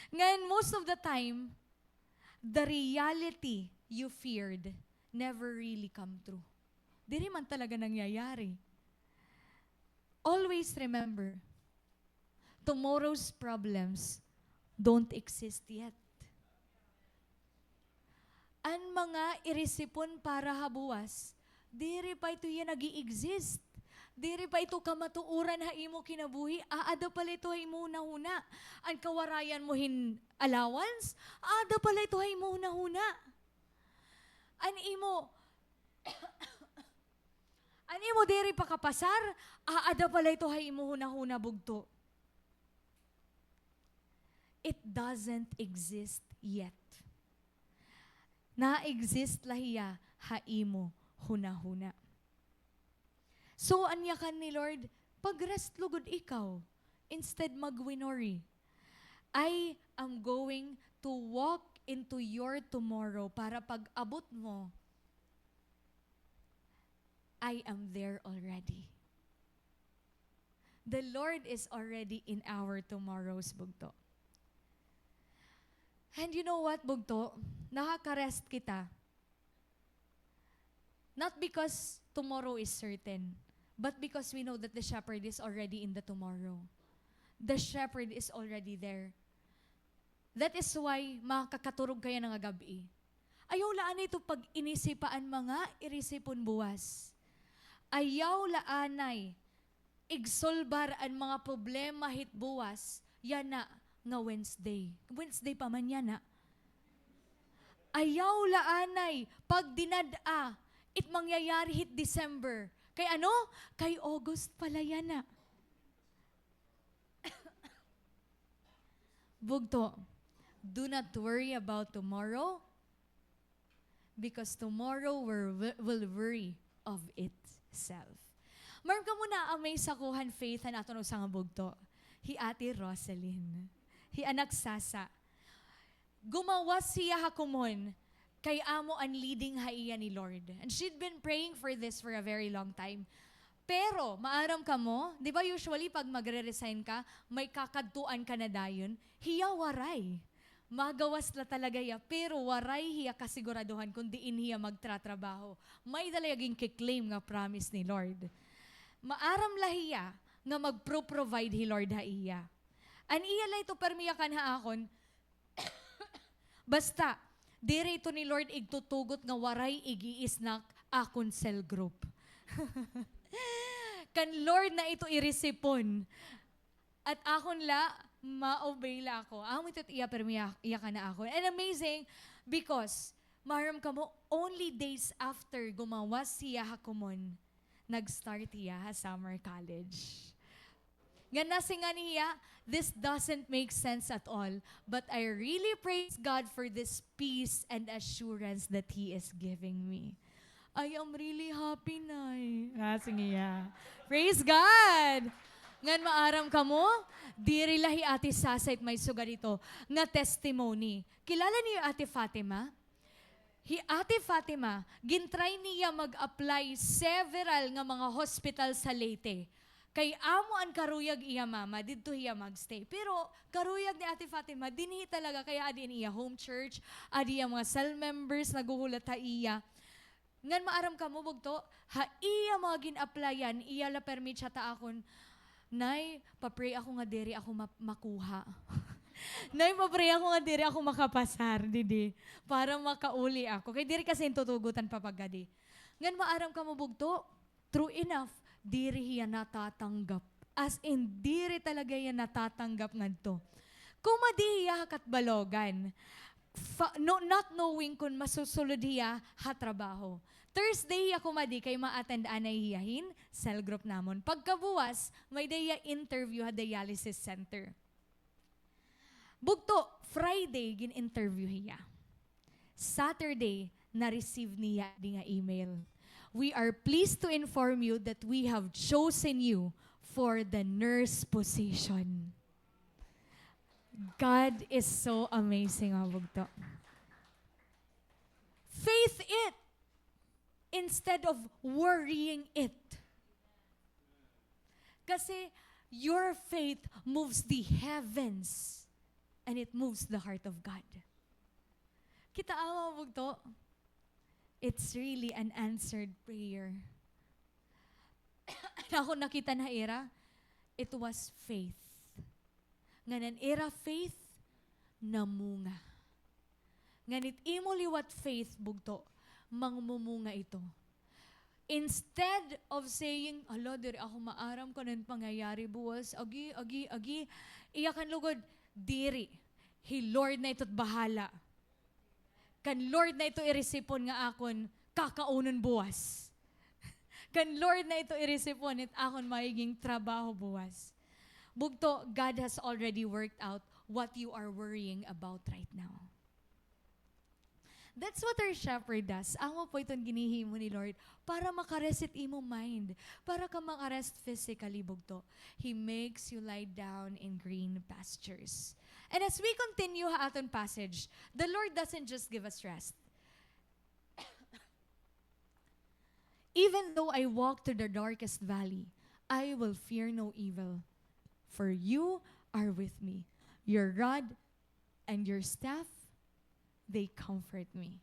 Ngayon, most of the time, the reality you feared never really come true. Di man talaga nangyayari. Always remember, tomorrow's problems don't exist yet. Ang mga irisipon para habuwas, diri pa ito yan nag-i-exist. Diri pa ito kamatuuran ha imo kinabuhi, aada pala ito ha imo huna. Ang kawarayan mo allowance, aada pala ito ha imo huna. An imo diri pa kapasar, aada pala ito ha imo huna bugto. It doesn't exist yet. Na-exist lahiya ha imo huna. So, anyakan ni Lord, pag-rest lugod ikaw, instead mag-winori. I am going to walk into your tomorrow para pag-abot mo, I am there already. The Lord is already in our tomorrows, bugto. And you know what, bugto? Nakaka-rest kita. Not because tomorrow is certain, but because we know that the shepherd is already in the tomorrow. The shepherd is already there. That is why makakaturog kaya ng gabi. Ayaw laan ito pag inisipaan mga irisipon buwas. Ayaw laanay igsolbar ang mga problema hit buwas, yan na nga Wednesday. Wednesday pa man yan na. Ayaw laanay pag dinada, it mangyayari hit December. Kay ano? Kay August pala yan na. Bugto, do not worry about tomorrow because tomorrow will worry of itself. Maram ka muna amay sakuhan faith na ato sa nga bugto. Hi Ate Rosalyn. Hi anak Sasa. Gumawas siya hakumon kay amo ang leading haiya ni Lord. And she'd been praying for this for a very long time. Pero, maaram ka mo, di ba usually pag magre-resign ka, may kakadtuan ka na dayon, hiya waray. Magawas la talaga ya, pero waray hiya kasiguraduhan kung diin hiya magtratrabaho. May dalaging kiklaim nga promise ni Lord. Maaram la hiya nga magpro-provide hi Lord ha iya. An iya la ito permiyakan ha akon, basta, dire ito ni Lord igtutugot nga waray igi-isnak akon cell group. Kan Lord na ito irisipon. At akon la, ma-obey la ako. Amo ito't iya pero iya ka na ako. And amazing because maram ka mo, only days after gumawas siya hakumon, nag-start iya ha summer college. Nga nasi nga niya, this doesn't make sense at all. But I really praise God for this peace and assurance that He is giving me. I am really happy, Nay. Nasi niya. Praise God! Ngan maaram ka mo, diri lahi Ate Sasait may suga dito, nga testimony. Kilala niyo Ate Fatima? Hi Ate Fatima, gintry niya mag-apply several nga mga hospital sa Leyte. Kay amo ang karuyag iya mama, dito iya magstay. Pero karuyag ni Ate Fatima, dinhi talaga kaya adin iya home church, adi iya mga cell members, naguhulat ha iya. Ngan maaram ka mo bugto, ha iya mga gin-applyan, iya la permit siya ta akon, Nay, papray ako nga diri ako makuha. Nay, papray ako nga diri ako makapasar, didi. Para makauli ako. Kay diri kasi tutugutan papagadi. Ngan maaram ka mo bugto, true enough, diri hiya natatanggap. As in, diri talaga yan natatanggap ngadto. Kumadi hiya kat balogan. Not knowing kung masusulod hiya ha trabaho. Thursday hiya kumadi kay ma-attend anay hiyahin, cell group namon. Pagkabuwas, may daya interview ha dialysis center. Bugto, Friday gin-interview hiya. Saturday, na-receive niya di nga email. We are pleased to inform you that we have chosen you for the nurse position. God is so amazing, mga bugto. Faith it instead of worrying it. Kasi your faith moves the heavens and it moves the heart of God. Kita ang mga bugto. It's really an answered prayer. Na ako nakita na era, it was faith. Nganan era faith, namunga. Nganit imo liwat faith, bugto, mangmumunga ito. Instead of saying, ala, diri ako maaram ko ng pangyayari buwas, agi, iyakan lugod, diri, Lord na ito't bahala. Kan Lord na ito irisipon nga akon kakaunon buwas. Kan Lord na ito irisipon it akon maiging trabaho buwas. Bugto, God has already worked out what you are worrying about right now. That's what our shepherd does. Amo po itong ginihimo ni Lord para makareset imo mind. Para ka makarest physically, bugto. He makes you lie down in green pastures. And as we continue ha aton passage, the Lord doesn't just give us rest. Even though I walk through the darkest valley, I will fear no evil. For you are with me. Your rod and your staff, they comfort me.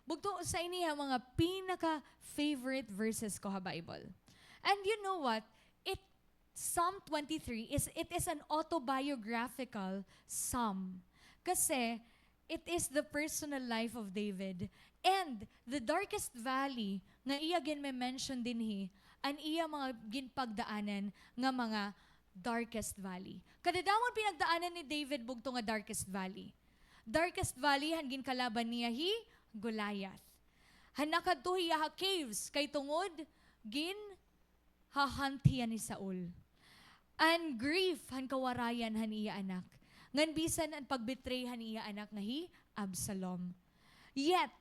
Bugto sa iniha mga pinaka-favorite verses ko ha Bible. And you know what? Psalm 23 it is an autobiographical psalm. Kasi it is the personal life of David. And the darkest valley nga iya gin may mention dinhi, an iya mga ginpagdaanan nga mga darkest valley. Kadadawon pinagdaanan ni David bugto nga darkest valley. Darkest valley han ginkalaban niya Goliath. Han nakadto hiya caves kay tungod gin hahantian ni Saul. And grief han kawarayan han iya anak. Ngan bisan ang pagbetray han iya anak nga Absalom. Yet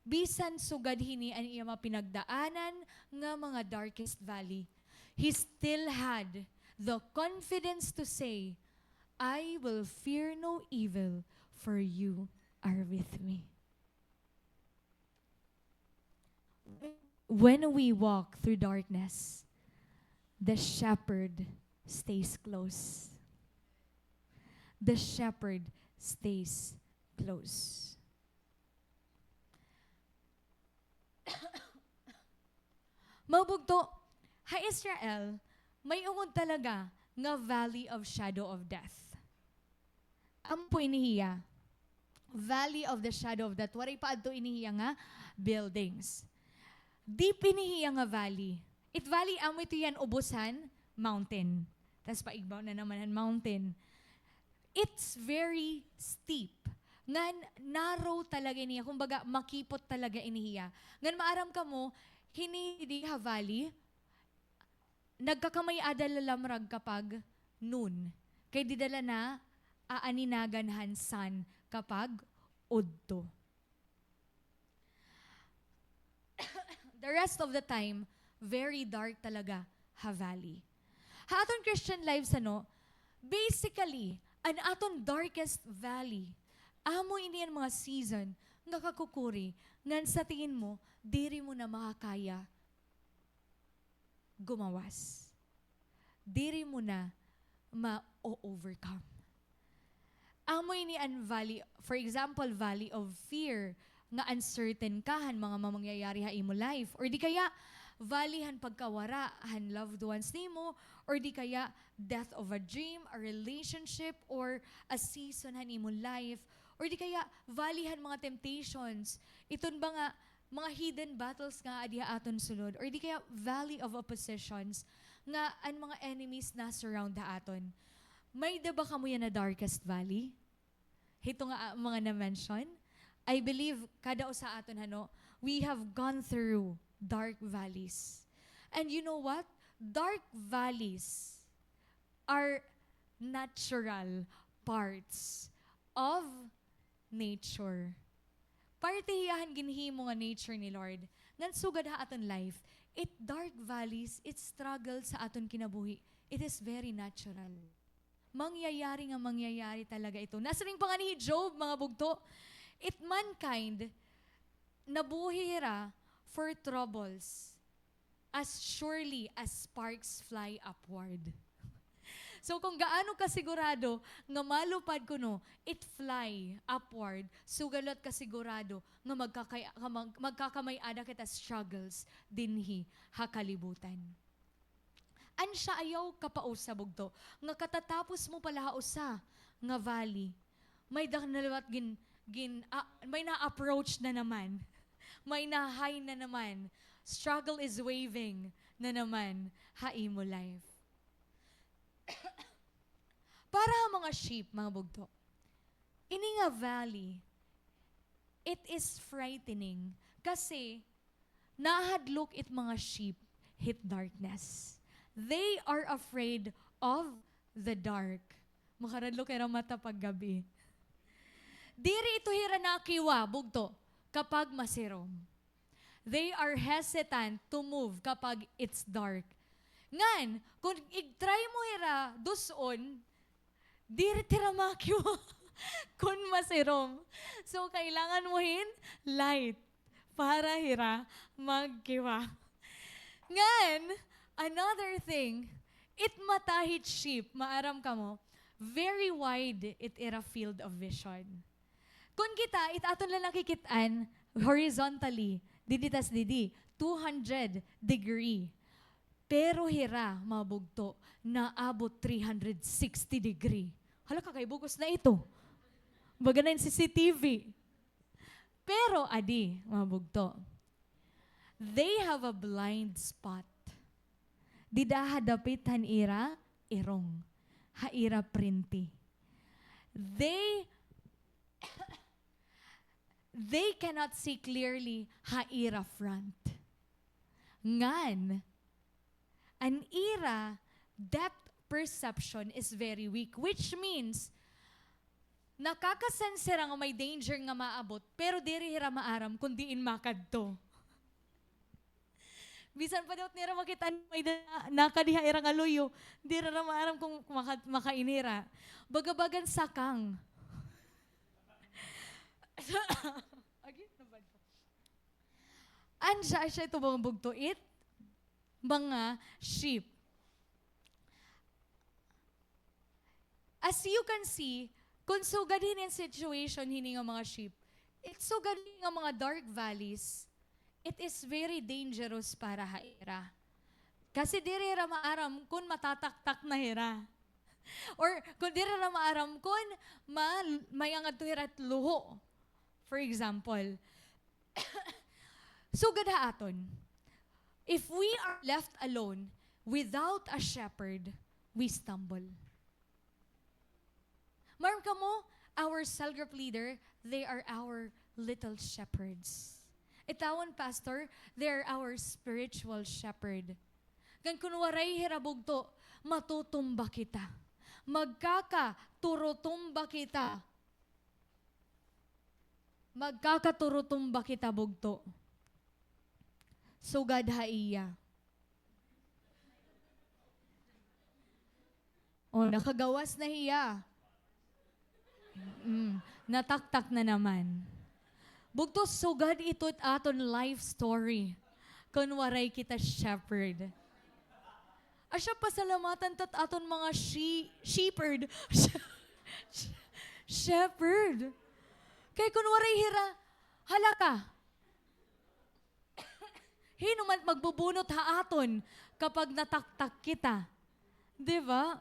bisan sugad hini an iya mapinagdaanan nga mga darkest valley, he still had the confidence to say, I will fear no evil, for you are with me. When we walk through darkness, the shepherd stays close. The shepherd stays close. Mabugto, ha Israel, may ungod talaga nga valley of shadow of death. Ang po inihiya, valley of the shadow of death. Waray pa adto inihiya nga buildings. Deep inihiya nga valley. It valley amo ito yan ubusan, mountain. Tapos paigbaw na naman ang mountain. It's very steep. Ngan narrow talaga iniya. Kumbaga makipot talaga inihiya. Ngan maaram ka mo, hindi ha valley, nagkakamay adal lamrag kapag noon. Kay di dala na aaninagan hansan kapag udto. The rest of the time, very dark talaga ha valley. Ha aton Christian lives basically, an aton darkest valley, amo iniyan mga season nga kakukuri, ngan sa tingin mo, diri mo na makakaya gumawas. Diri mo na ma-overcome. Amoy ni an valley, for example, valley of fear, nga uncertain ka, han mga mamangyayari ha imo life. Or di kaya, valley han pagkawara, han loved ones nimo, or di kaya, death of a dream, a relationship, or a season han imo life, or di kaya, valley han mga temptations. Iton ba nga, mga hidden battles nga adiha aton sulod, or di kaya, valley of oppositions, nga ang mga enemies na surround ha aton. May diba kamo yan na darkest valley? Ito nga mga na-mention. I believe kada usa aton we have gone through dark valleys. And you know what? Dark valleys are natural parts of nature. parte hiyahan ginhimo nga nature ni Lord. Ngan sugad ha aton life, it dark valleys, it struggle sa aton kinabuhi. It is very natural. Mangyayari talaga ito. Nasa ring pa nga ni Job, mga bugto, it mankind, nabuhira for troubles, as surely as sparks fly upward. So kung gaano kasigurado nga malupad ko no, it fly upward, sugalot kasigurado nga magkakamay-ada kita struggles dinhi hakalibutan. Ansya ayaw kapausa bugto, nga katatapos mo pala usa nga valley, may dakanalawat may na-approach na naman, may na-high na naman, struggle is waving na naman, haimo life. Para mga sheep, mga bugto, ini nga valley, it is frightening kasi nahadlok it mga sheep hit darkness. They are afraid of the dark. Makaradlok kaya mata paggabi. Diri ito hira nakiwa, bugto, kapag masirom. They are hesitant to move kapag it's dark. Ngan, kung i-try mo hira duson, diri tira makiwa kung masirom. So, kailangan mo light para hira magkiwa. Ngan, another thing, it matahit sheep, maaram ka mo, very wide it era field of vision. Kung kita, itaton lang nakikitaan horizontally, diditas didi, 200 degree. Pero hira, mabugto, naabot 360 degree. Hala ka kay bugos na ito. Baga na yung CCTV. Pero adi, mabugto, they have a blind spot. Didahadapit han ira, irong. Haira printi. They cannot see clearly haira front. Ngan, an ira depth perception is very weak, which means nakakasense nga may danger nga maabot, pero diri hira maaram kung diin makadto. Bisan pa daw nira makita may nakadiha ira nga luyo, di ra maaram kung makainira. Bagabagan sakang. Anja siya ito mga bugtuit, mga sheep. As you can see, kung sugadin in situation hini nga mga sheep, it's sugadin nga mga dark valleys, it is very dangerous para haira. Kasi diri ra maaram kung matataktak na hira. Or kung diri ra maaram kung may angad hira at luho. For example, sugad haaton, if we are left alone without a shepherd, we stumble. Maram ka mo, our cell group leader, they are our little shepherds. Itawan, Pastor, they are our spiritual shepherd. Gan kunwaray hirabugto, matutumba kita. Magkakaturutumba kita. Magkakaturutumba kita bugto. Sugad haiya. O, nakagawas na hiya. Nataktak na naman. Bugto sugad ito't aton life story. Kunwaray kita shepherd. Asya pasalamatan tat aton mga shepherd. Shepherd. Kay kunwaray hira, halaka. Hinuman magbubunot haaton kapag nataktak kita. Diba?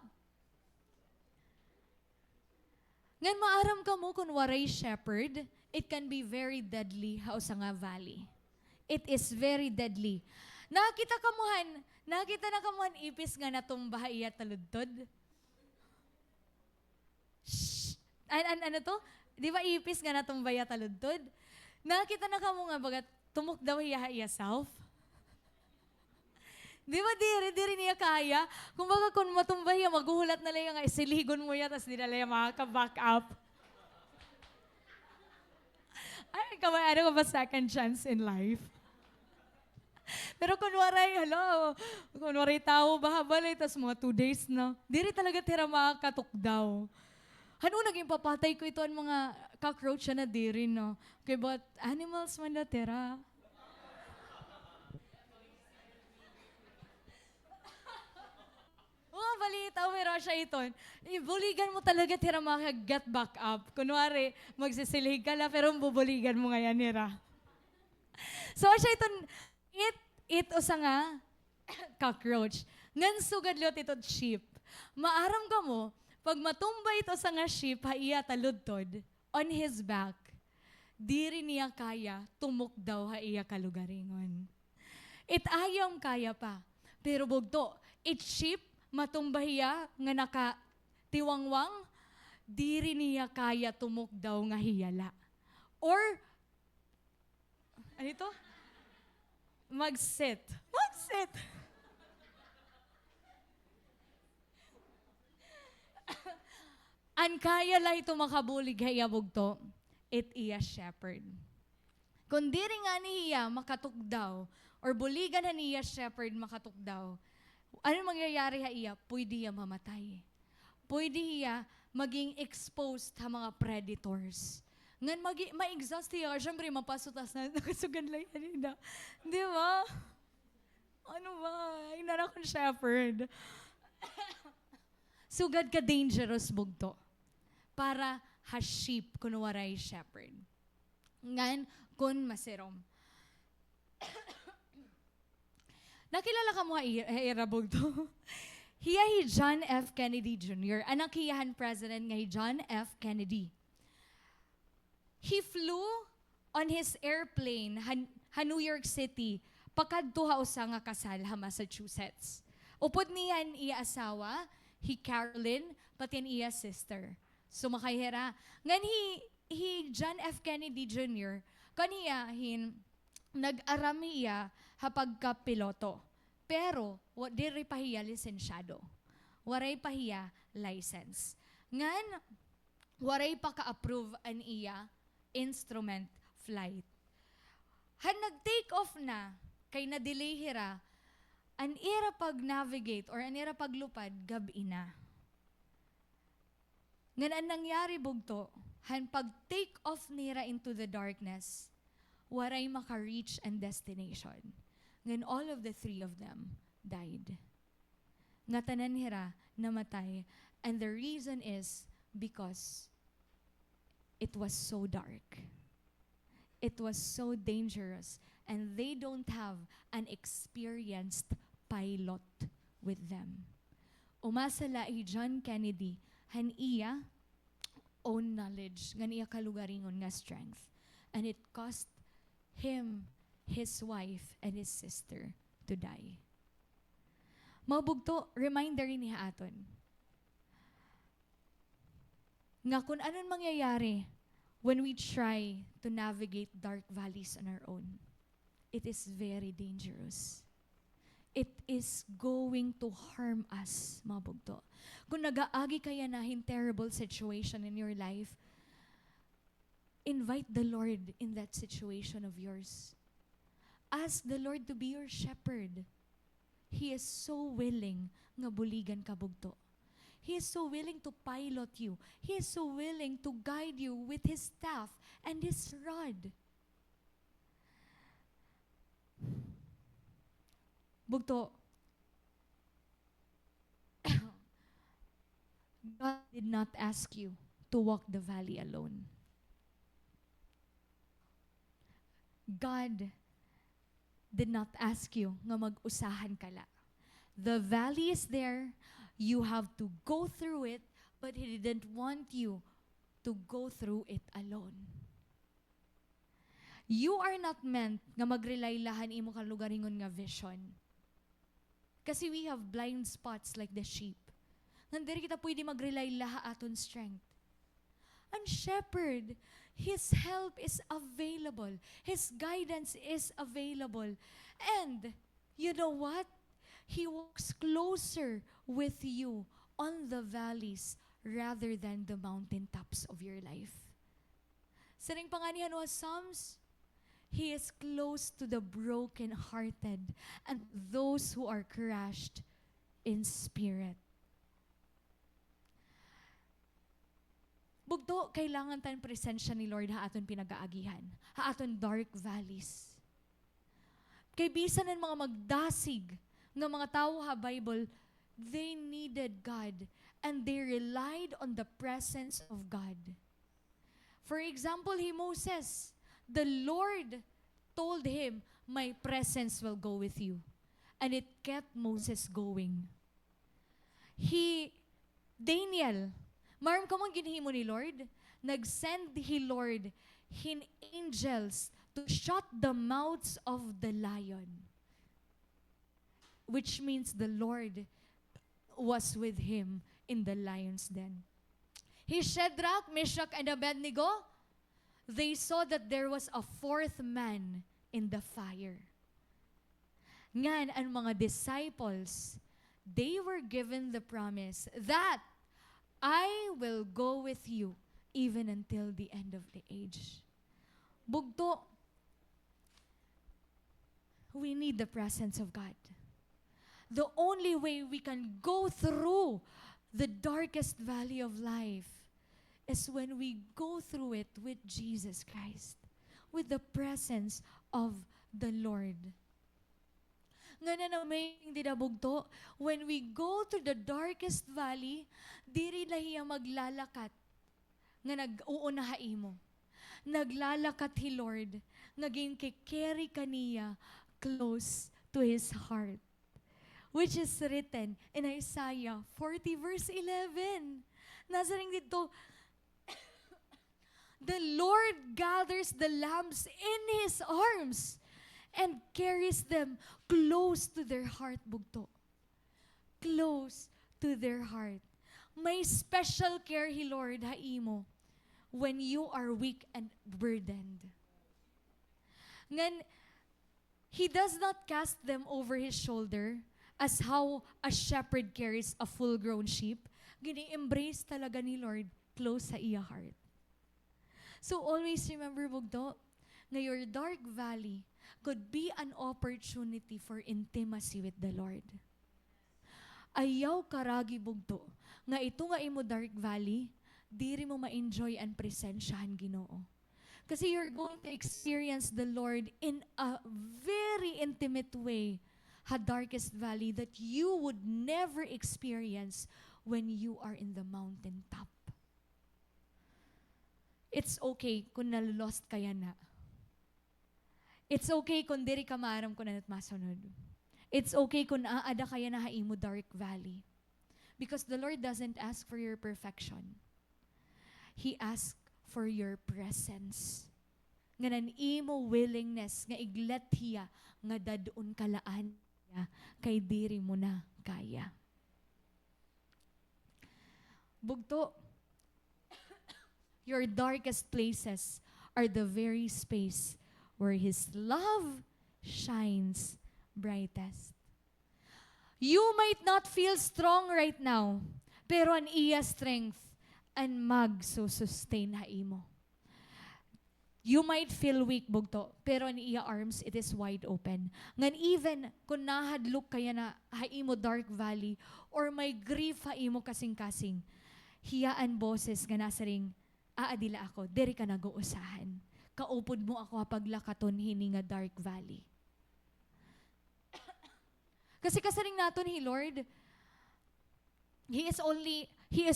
Ngan maaram ka mo kung waray shepherd, it can be very deadly sa nga valley. It is very deadly. Nakita na kamuhan ipis nga natumba iya taludtod. Ano to? Di ba ipis nga natumba iya taludtod? Nakita na kamo nga bagat tumok daw iya self. Di ba diri niya kaya? Kung baga kung matumba iya, maghuhulat na lang nga isiligon mo iya, tas di na lang makaka-back up. Ay, kamay, ano ka ba second chance in life? Pero kunwari, kunwari tao, bahabali, tas mga 2 days na, diri talaga tira makakatukdaw. Ano naging papatay ko ito ang mga cockroach na diri, no? Okay, but animals man na tira. Oh, balita, pero siya iton. Ibuligan mo talaga tira maka-get back up. Kunwari, magsisilig ka la, pero bubuligan mo ngayon nira. So, siya iton, it usa nga, cockroach. Ngan sugad lot ito sheep. Maaram ka mo, pag matumba ito sa nga sheep, haiya taludtod, on his back, diri niya kaya, tumok daw haiya kalugaringon. It ayam kaya pa. Pero bugto, it sheep, matumbahiya, nga naka tiwangwang, diri niya kaya tumok daw nga hiyala. Or, ano ito? Mag-sit. Mag-sit. An kaya la ito makabulig hayabog to, it iya shepherd. Kung diri nga niya makatugdaw, or buligan na niya shepherd makatugdaw, ano mangyayari ha iya? Pwede iya mamatay. Pwede iya maging exposed sa mga predators. Ngan ma-exhaust iya, syempre mapasutas na nakasugan lang yan. Di ba? Ano ba? Inara kong shepherd. Sugad ka dangerous bugto. Para ha sheep kunwaray shepherd. Ngan kun masirom. Nakilala ka mo irabog to? Hiya hi John F. Kennedy Jr., anak hiyahan president nga hi John F. Kennedy. He flew on his airplane ha New York City pakadtuha usa nga kasal ha Massachusetts. Upod niyan iya asawa, hi Carolyn, pati iya sister. Sumakayhera. Ngan hi John F. Kennedy Jr., kaniya nag-arami iya ha pagkapiloto. Pero, diri pa hiya lisensyado. Waray pa hiya license. Ngan, waray pa ka-approve an iya instrument flight. Han nag-take off na, kay na-delay hira, an ira pag-navigate or an ira paglupad, gabi na. Ngan ang nangyari bugto, han pag-take off nira into the darkness, waray maka-reach ang destination. Ngan all of the 3 of them died. Nga tanan hira, namatay. And the reason is because it was so dark. It was so dangerous. And they don't have an experienced pilot with them. Umasala i John Kennedy, han iya own knowledge, ngan iya kalugaringon nga strength. And it cost him, his wife, and his sister to die. Mabugto, reminder ni aton. Nga kung anong mangyayari when we try to navigate dark valleys on our own, it is very dangerous. It is going to harm us, mabugto. Kung nag-aagi kaya nahin terrible situation in your life, invite the Lord in that situation of yours. Ask the Lord to be your shepherd. He is so willing nga buligan ka bugto. He is so willing to pilot you. He is so willing to guide you with His staff and His rod. Bugto, God did not ask you to walk the valley alone. God did not ask you nga mag-usahan kala. The valley is there. You have to go through it, but He didn't want you to go through it alone. You are not meant nga mag-rely lahan imo kalugaringon nga vision. Kasi we have blind spots like the sheep. Nandiri kita pwede mag-rely laha aton strength. And shepherd, His help is available. His guidance is available. And, you know what? He walks closer with you on the valleys rather than the mountaintops of your life. Sa ring panganihan was Psalms, He is close to the broken-hearted and those who are crushed in spirit. Bugto, kailangan tayong presensya ni Lord haaton pinag-aagihan, haaton dark valleys. Kay bisan ng mga magdasig ng mga tao ha Bible, they needed God and they relied on the presence of God. For example, Moses, the Lord told him, my presence will go with you. And it kept Moses going. Daniel, maram ka mong ginhimo ni Lord, nag-send He Lord Hin angels to shut the mouths of the lion. Which means the Lord was with him in the lion's den. Shadrach, Meshach, and Abednego, they saw that there was a fourth man in the fire. Ngan, ang mga disciples, they were given the promise that I will go with you even until the end of the age. Bugto, we need the presence of God. The only way we can go through the darkest valley of life is when we go through it with Jesus Christ, with the presence of the Lord. Nga na may hindi na bugto, when we go through the darkest valley, diri lahiya maglalakat nga nag-uunahay mo. Naglalakat He Lord, naging kikeri kaniya close to His heart. Which is written in Isaiah 40 verse 11. Nasa ring dito, the Lord gathers the lambs in His arms and carries them close to their heart, bugto. Close to their heart. May special care He Lord haimo when you are weak and burdened. Ngan, He does not cast them over His shoulder as how a shepherd carries a full-grown sheep. Gini-embrace talaga ni Lord close sa iya heart. So always remember, bugto, na your dark valley could be an opportunity for intimacy with the Lord. Ayaw karagi, bugto, nga ito nga imo dark valley, diri mo ma-enjoy ang presensyahan Ginoo. Kasi you're going to experience the Lord in a very intimate way, ha darkest valley that you would never experience when you are in the mountain top. It's okay kung nalost kaya na. It's okay kung diri ka maaram kung nanat masunod. It's okay kung aada kaya na haimo dark valley. Because the Lord doesn't ask for your perfection. He asks for your presence. Nga nan imo willingness nga iglet hiya nga dadun kalaan kay diri mo na kaya. Bugto, your darkest places are the very space where His love shines brightest. You might not feel strong right now, pero an iya strength and mag-sustain ha imo. You might feel weak, bugto, pero in iya arms, it is wide open. Ngan even kung nahadlok kaya na haimo dark valley or may grief haimo kasing-kasing, hiyaan boses nga nasa ring, aadila ako, diri ka nag-uusahan. Kaupod mo ako paglakaton hini nga dark valley. Kasi kasaring naton He Lord, He is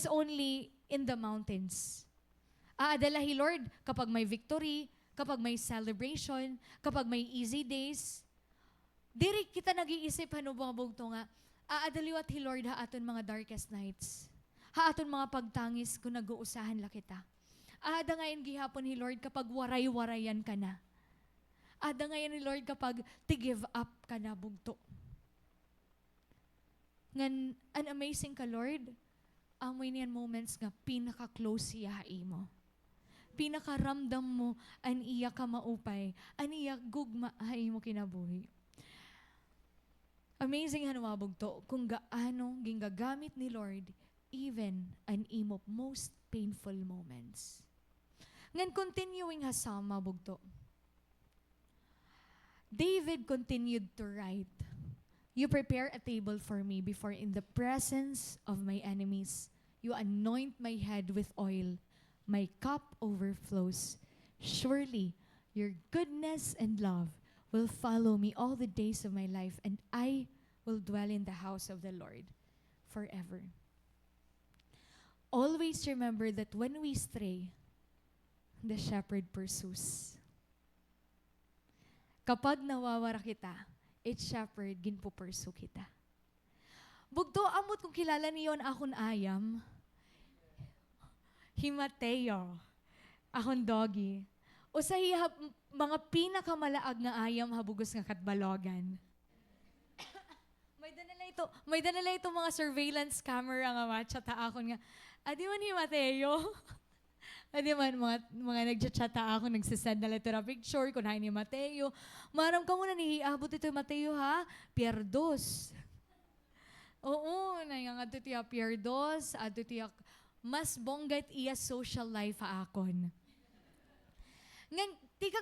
only in the mountains. Aadala He Lord kapag may victory, kapag may celebration, kapag may easy days. Diri kita nag-iisip hanubang to nga, aadaliwat He Lord ha aton mga darkest nights. Ha aton mga pagtangis kung nag-uusahan la kita. Aada ngayon gihapon He Lord kapag waray-warayan ka na. Aada ngayon He Lord kapag to-give up ka na bugto. Ngan, an amazing ka Lord, amoy niyan moments nga pinaka-close siya imo. Pinakaramdam mo, an iya ka maupay, an iya gugma ay mo kinabuhi. Amazing hanumabog to, kung gaano ginggagamit ni Lord, even an imo most painful moments. Ngan continuing hasama bugto. David continued to write, "You prepare a table for me before in the presence of my enemies. You anoint my head with oil. My cup overflows. Surely your goodness and love will follow me all the days of my life, and I will dwell in the house of the Lord forever." Always remember that when we stray, the shepherd pursues. Kapag nawawara kita, it's shepherd ginpupursu kita. Bugto amot kung kilala niyon akon ayam, himateo, akon doggy. O sa mga pinakamalaag nga ayam habugos nga katbalogan. May danala ito mga surveillance camera nga matchata akon nga, adi man himateo. Adi man mga nagchat-chata ako, nagsisend na letter of picture, kunahin ni Mateo. Maram ka muna nihiabot ito Mateo ha, Pierdos. Oo, nangangadto tiya Pierdos, adto tiya mas bonggat iya social life ha akon. Ngan, di ka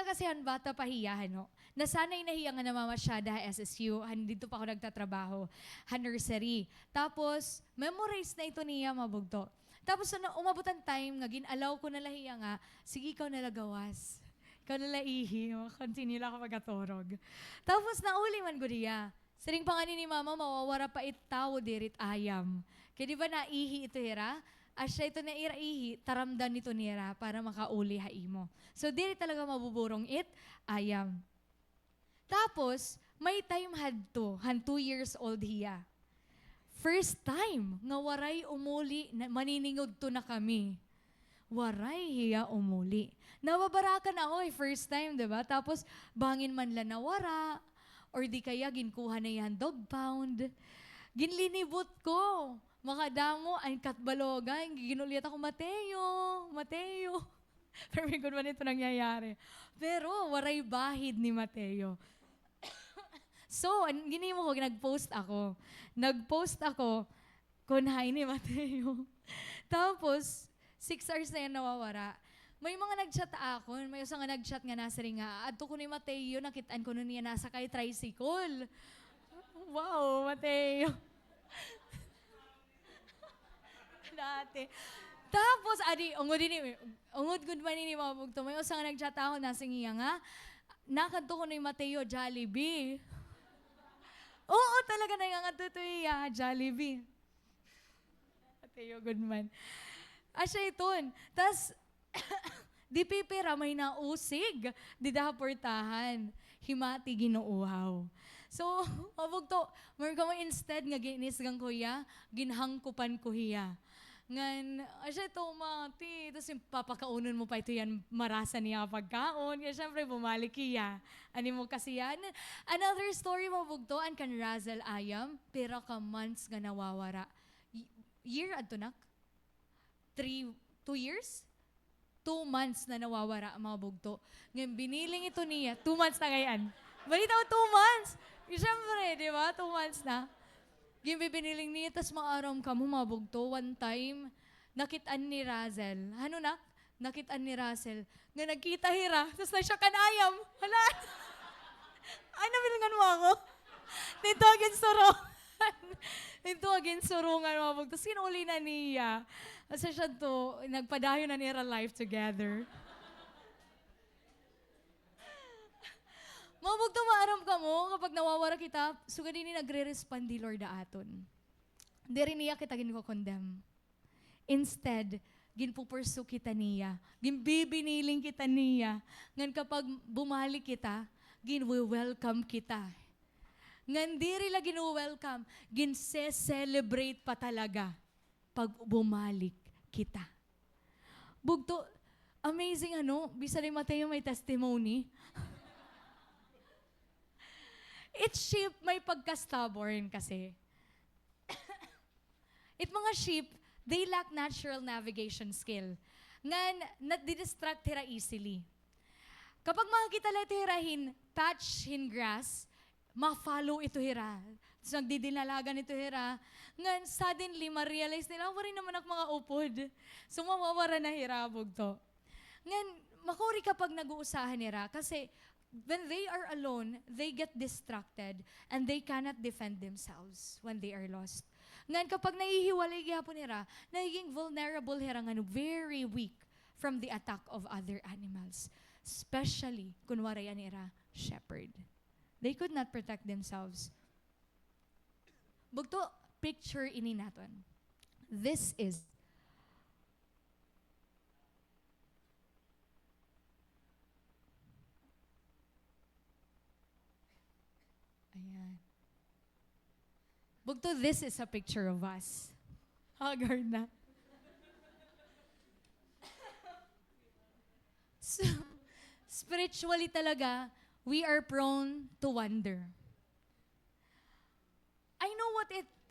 kasihan bata pahiyahan, no? Nasanay na hiya nga namamasyada SSU, dito pa ako nagtatrabaho, nursery. Tapos, memorize na ito niya mabugto. Tapos, umabutan time, nga ginalaw ko na lahiya nga, sige, ikaw nala gawas. Ikaw nala ihi, continue lang ako pagkatorog. Tapos, nauli man ko niya. Siring panganin ni mama, mawawara pa itaw dirit ayam. Kaya di ba naihi ito hira? Asya ito na ihi, taramdan nito nira para makauli haimo. So, diri talaga mabuburong ayam. Tapos, may time had 2 years old hiya. First time, nga waray umuli, maniningod to na kami. Waray hiya umuli. Nababarakan ako first time, diba? Tapos, bangin man lang nawara, or di kaya ginkuha na yan dog pound. Ginlinibot ko. Makadamo, ang katbalogan, ginulit ako, Mateo. Pero may good man ito nangyayari. Pero, waray bahid ni Mateo. So, gini mo ko, nag-post ako, kunhay ni Mateo. Tapos, 6 hours na yan nawawara. May mga nag-chat ako, may usang nga nag-chat nga nasa rin nga, adto ko ni Mateo, nakitaan ko nun niya nasa kay tricycle. Wow, Mateo. Dati. Tapos, ungod good man ni mabugto, may usang nga nag-chat ako, nasa nga nga, nakanto ko ni Mateo, Jollibee. Oo, talaga nangangato iya, Jollibee. Mateo Goodman. Asya iton. Tas, di pipira may nausig, di dahaportahan. Himati ginuuhaw. So, mabog to, meron ka mo instead nga ginisgang kuya, ginhangkupan ko hiya. Ngan, asya ito, mati. Tapos yung papakaunan mo pa ito yan, marasa niya pagkaon. Kaya syempre, bumalik iya. Ano mo kasi yan? Another story mo bugtoan kan Razel Ayam, pero ka months nga nawawara. Year adto nak? 2 years? 2 months na nawawara ang mga bugto. Ngayon, biniling ito niya. 2 months na ngayon. Balitaw, 2 months! Siyempre, di ba? 2 months na. Biniling niya, tas maaram ka mo mabugto. One time, nakitaan ni Razel. Ano na? Nakitaan ni Razel. Nga nagkita hira, tas na siya kanayam. Hala! Ay, nabilingan mo ako. Dito agad surungan. Dito agad surungan mo mabugto. Sinuli na niya. Kasi siya to, nagpadayo na nira life together. Mabugto maaram ka mo, kapag nawawara kita, suga din nagre-respond di Lord aton. Di rin niya kita ginko-condemn. Instead, ginpupursu kita niya. Ginbibiniling kita niya. Ngan kapag bumalik kita, ginwe-welcome kita. Ngan di rin lang ginu-welcome, ginse-celebrate pa talaga pag bumalik kita. Bugto, amazing bisa rin Mateo may testimony. It's sheep may pagka-stubborn kasi. It mga sheep, they lack natural navigation skill. Ngan, nadidistract hira easily. Kapag makikita lang ito hirahin, patch hin grass, ma-follow ito hira. Tapos nagdidinalagan ito hira. Ngan, suddenly, ma-realize nila, wari naman ang mga upod. So, mawawara na hirabog to. Ngan, makuri kapag nag-uusahan nila kasi when they are alone, they get distracted and they cannot defend themselves when they are lost. Ngan kapag nahihiwalay gyapon nila, nagiging vulnerable hira nga very weak from the attack of other animals. Especially kunwari nila shepherd. They could not protect themselves. Bugto, picture ini naton. This is ayan. Bugto, this is a picture of us. Haggard na. So, spiritually talaga, we are prone to wander. I know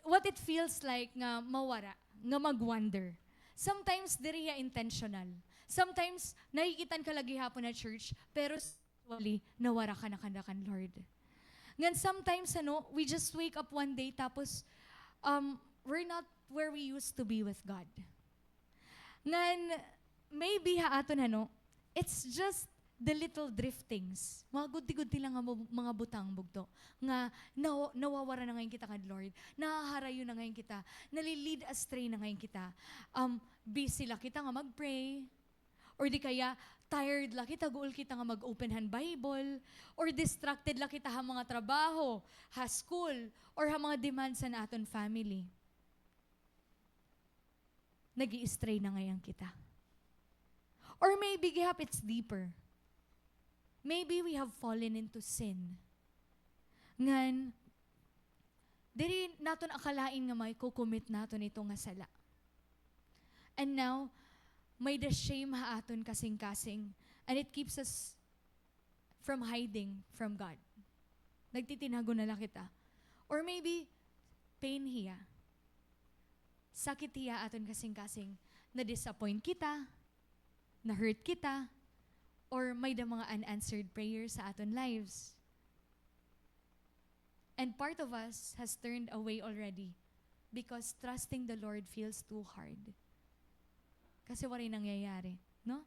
what it feels like nga mawara, nga magwander. Sometimes diri ya intentional. Sometimes nakikitan ka lagi hapon na church, pero spiritually nawara ka na kan Lord. Ngan sometimes we just wake up one day tapos we're not where we used to be with God. Ngan maybe haaton it's just the little driftings. Mga gudti-gudti lang nga mga butang bugto. Nga nawawara na ngayon kita kan Lord. Nahaharayo na ngayon kita. Nalilid astray na ngayon kita. Busy la kita nga mag-pray. Or di kaya, tired la kita, goal kita nga mag-open hand Bible. Or distracted la kita ha mga trabaho, ha school, or ha mga demands sa aton family. Nag-i-stray na ngayon kita. Or maybe gihap it's deeper. Maybe we have fallen into sin. Ngan, diri naton akalain nga may kukumit naton ito nga sala. And now, may the shame haaton kasing-kasing and it keeps us from hiding from God. Nagtitinago na lang kita. Or maybe, pain hiya. Sakit hiya aton kasing-kasing. Na-disappoint kita, na-hurt kita, or may da mga unanswered prayers sa aton lives. And part of us has turned away already because trusting the Lord feels too hard. Kasi wala nangyayari, no?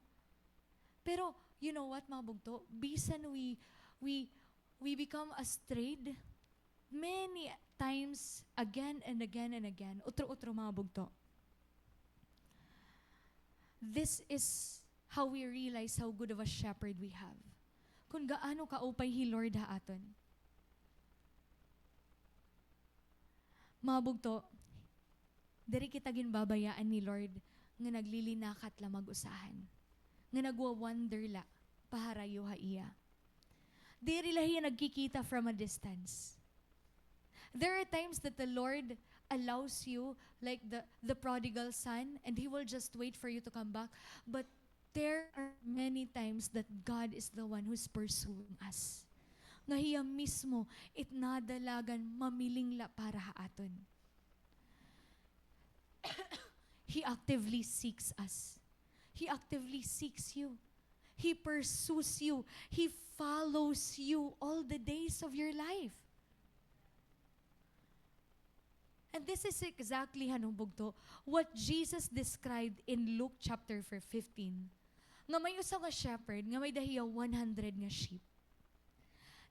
Pero, you know what, mga bugto? Bisan we become astrayed many times again and again and again. Utro-utro, mga bugto. This is how we realize how good of a shepherd we have. Kung gaano kaupay hi Lord haaton. Mga bugto, diri kita ginbabayaan ni Lord nga naglilinakat la mag-usahan. Nga nagwa-wonder la paharayo ha iya. Diri lahi nagkikita from a distance. There are times that the Lord allows you like the prodigal son and He will just wait for you to come back. But there are many times that God is the one who's pursuing us. Nga hiya mismo, itnadalagan mamiling la para haaton. He actively seeks us. He actively seeks you. He pursues you. He follows you all the days of your life. And this is exactly bugto, what Jesus described in Luke chapter 15. Nga may usa nga shepherd, nga may dahiya 100 nga sheep.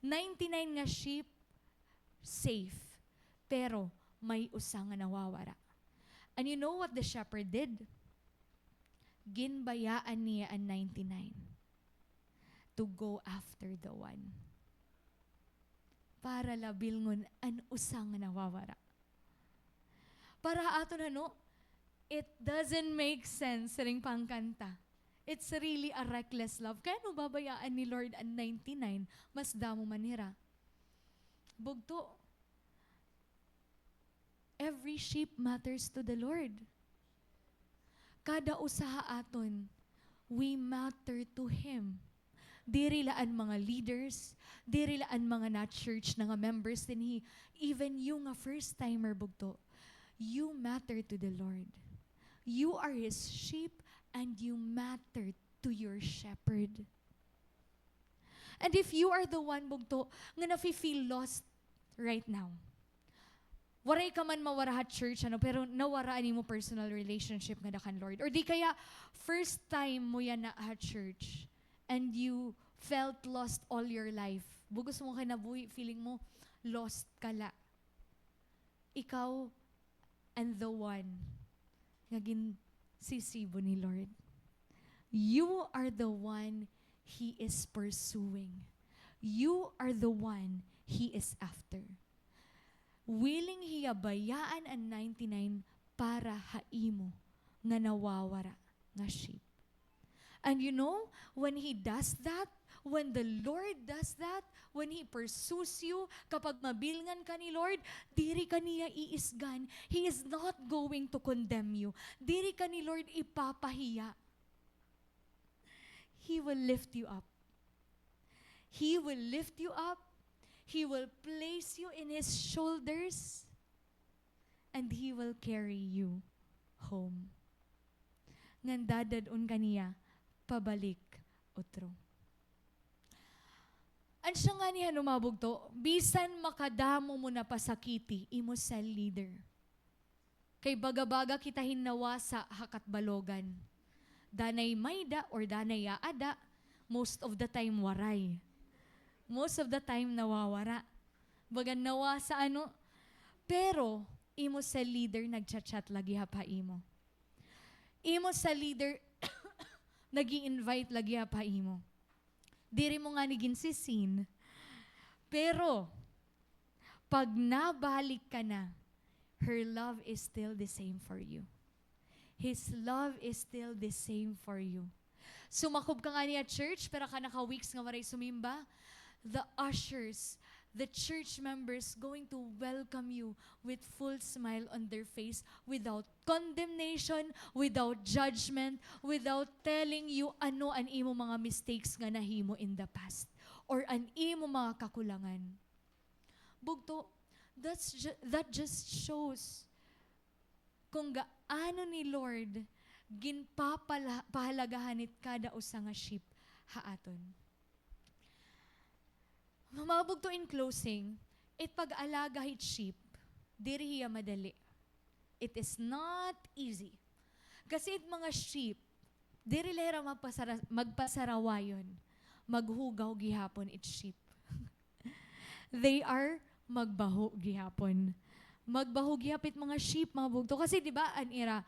99 nga sheep, safe. Pero may usa nga nawawara. And you know what the shepherd did? Ginbayaan niya ang 99 to go after the one. Para labilngon ang usa nga nawawara. Para ato it doesn't make sense ring pangkanta. It's really a reckless love. Kaya no babayaan ni Lord ang 99, mas damo manira. Bugto, every sheep matters to the Lord. Kada usaha aton, we matter to Him. Diri laan mga leaders, diri laan mga na-church na nga members din even you nga first-timer bugto, you matter to the Lord. You are His sheep and you matter to your shepherd. And if you are the one bugto nga nafe-feel lost right now, waray ka man mawarahat church, pero nawaraan mo personal relationship nga dakan Lord. Or di kaya, first time mo yan na at church, and you felt lost all your life. Bugos mo kinabuhi, feeling mo, lost ka la. Ikaw and the one nga sisibo ni Lord. You are the one He is pursuing. You are the one He is after. Willing hiya bayaan ang 99 para haimo nga nawawara nga sheep. And you know, when He does that, when the Lord does that, when He pursues you, kapag mabilngan ka ni Lord, diri ka niya iisgan. He is not going to condemn you. Diri ka ni Lord ipapahiya. He will lift you up. He will lift you up. He will place you in His shoulders. And He will carry you home. Ngan dadadun ka niya, pabalik otro. An siya nga niya numabog to, bisan makadamo mo na pasakiti, imo sa leader. Kay baga-baga kita hinawa sa hakatbalogan. Danay mayda or danay yaada, most of the time waray. Most of the time nawawara. Baga nawa sa pero imo sa leader nagchat-chat lagi pa imo. Imo sa leader nag-i-invite lagi pa imo. Diri mo nga niging sisin. Pero pag nabalik ka na, her love is still the same for you. His love is still the same for you. Sumakob ka nga niya church, pero ka naka-weeks nga maray sumimba, the ushers, the church members going to welcome you with full smile on their face, without condemnation, without judgment, without telling you ano an imo mga mistakes nga nahimo in the past, or an imo mga kakulangan. Bugto, that just shows kung gaano ni Lord ginpahalagahanit kada usa nga sheep haaton. Mamabog to in closing, it pag-alaga hit sheep, diri hiya madali. It is not easy. Kasi it mga sheep, diri lera magpasarawayon, maghugaw gihapon it sheep. They are magbaho gihapon. Magbaho gihapit mga sheep, mga bugto. Kasi di ba, anira,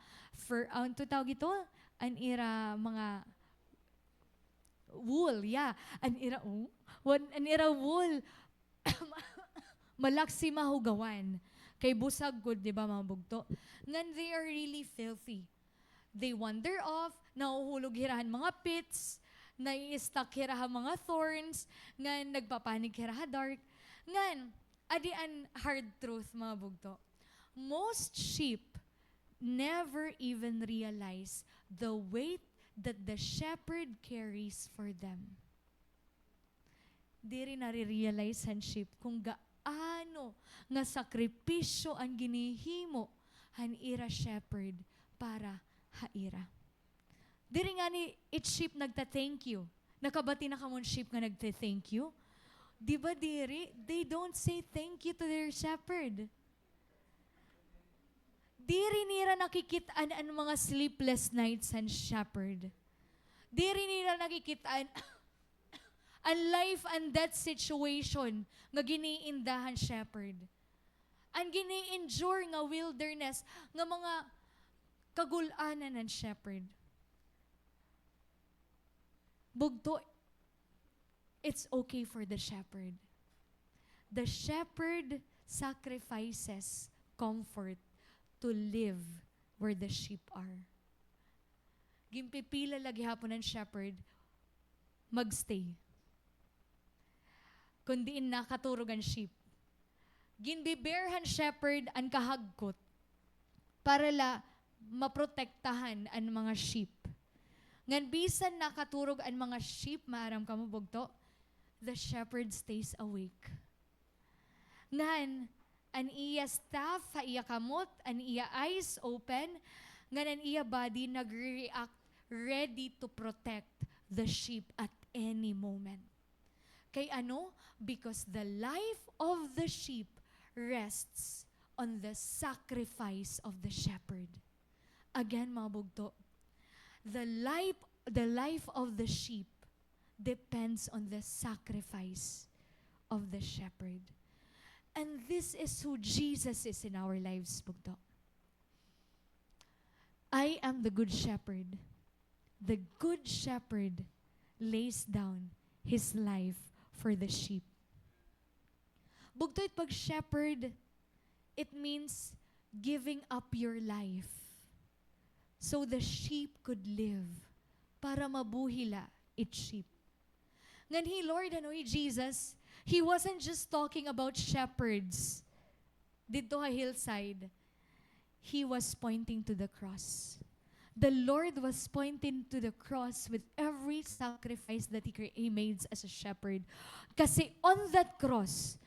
tawag ito, anira mga wool, yeah. Anira wool. Malaksi mahugawan. Kay busag good, di ba, mga bugto? Ngan they are really filthy. They wander off, nauhulog hirahan mga pits, nai-stuck hirahan mga thorns, ngan nagpapanig hirahan dark. Ngan, adi an hard truth, mga bugto. Most sheep never even realize the weight that the shepherd carries for them. Di rin nare-realize han sheep kung gaano nga sakripisyo ang ginihimo han ira shepherd para haira. Di rin nga ni it sheep nagta-thank you. Nakabati na kamon sheep nga nagta-thank you. Di ba diri? They don't say thank you to their shepherd. Diri nila nakikitaan ang mga sleepless nights and shepherd. Diri nila nakikitaan ang life and death situation nga giniindahan shepherd. Ang gini-endure nga wilderness nga mga kagulanan ng shepherd. Bugto, it's okay for the shepherd. The shepherd sacrifices comfort to live where the sheep are. Gimpipila lagi hapon ng shepherd, magstay. Kundiin nakaturog ang sheep. Ginbiberhan shepherd ang kahagkot para la maprotektahan ang mga sheep. Ngan bisan nakaturog ang mga sheep, maaram ka mo bugto, the shepherd stays awake. Ngan, an iya staff, iya kamot, an iya eyes open, ngan an iya body nagre-react, ready to protect the sheep at any moment. Kay ano? Because the life of the sheep rests on the sacrifice of the shepherd. Again, mga bugto, the life of the sheep depends on the sacrifice of the shepherd. And this is who Jesus is in our lives, bugto. I am the good shepherd. The good shepherd lays down his life for the sheep. Bugto, pag shepherd, it means giving up your life so the sheep could live para mabuhila its sheep. Ngan Lord, Jesus, He wasn't just talking about shepherds dito sa hillside. He was pointing to the cross. The Lord was pointing to the cross with every sacrifice that He made as a shepherd. Kasi on that cross,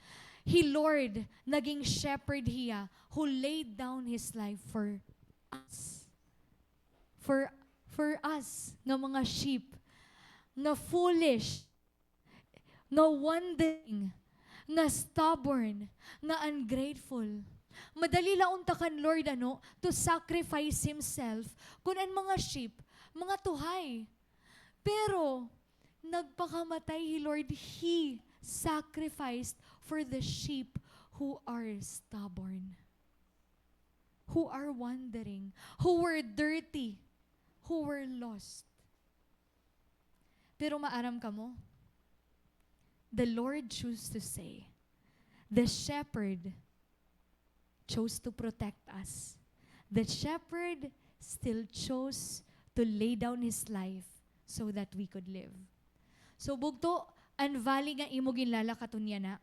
Lord, naging shepherd Hiya who laid down His life for us. For us, nga mga sheep, nga foolish, nga wandering, nga stubborn, nga ungrateful. Madali launtakan, Lord, to sacrifice Himself kun ang mga sheep, mga tuhay. Pero, nagpakamatay, Lord, He sacrificed for the sheep who are stubborn, who are wandering, who were dirty, who were lost. Pero maaram ka mo, the Lord chose to say, the shepherd chose to protect us. The shepherd still chose to lay down his life so that we could live. So bugto, ang valley nga imo ginlalakaton niya na,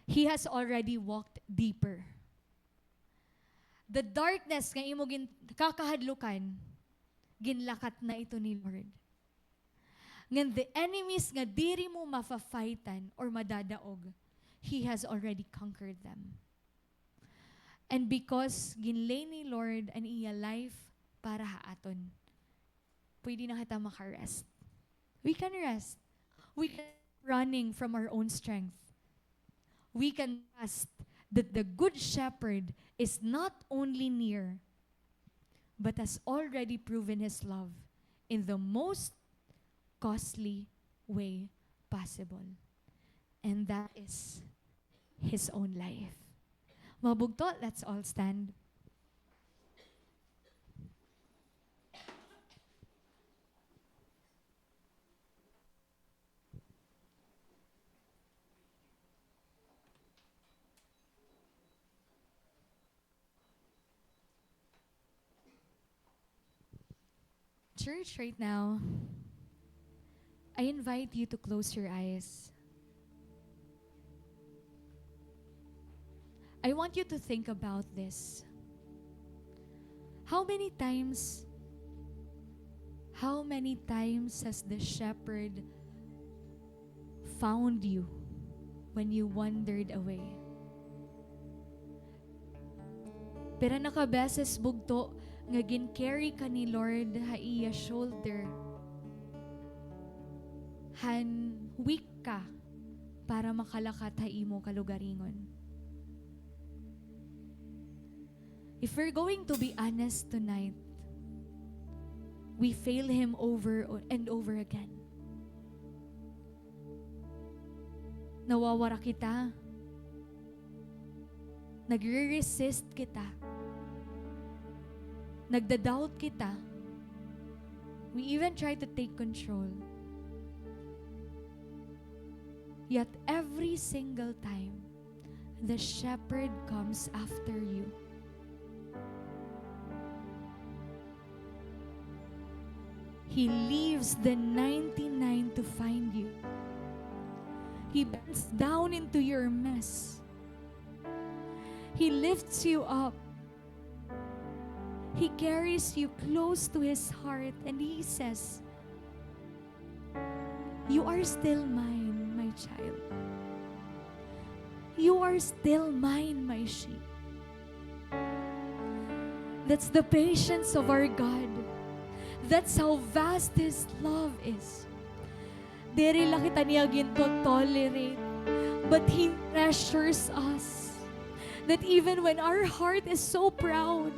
He has already walked deeper. The darkness nga imo kakahadlukan, ginlakat na ito ni Lord. Ngan the enemies nga diri mo mafa-fightan or madadaog, He has already conquered them. And because ginlay ni Lord ang iya life para haaton, pwede na kita makarest. We can rest. We can running from our own strength. We can trust that the good shepherd is not only near, but has already proven His love in the most costly way possible. And that is His own life. Mabugto, let's all stand. Church, right now, I invite you to close your eyes. I want you to think about this. How many times has the shepherd found you when you wandered away? Pero nakabeses bugto nga gin-carry ka ni Lord ha iya shoulder. Han weak ka para makalakat ha imo kalugaringon. If we're going to be honest tonight, we fail Him over and over again. Nawawara kita. Nagre-resist kita. Nagda-doubt kita. We even try to take control. Yet every single time, the shepherd comes after you. He leaves the 99 to find you. He bends down into your mess. He lifts you up. He carries you close to His heart and He says, "You are still mine, my child. You are still mine, my sheep." That's the patience of our God. That's how vast His love is. Diri lang kita niya ginto tolerate, but He treasures us. that even when our heart is so proud,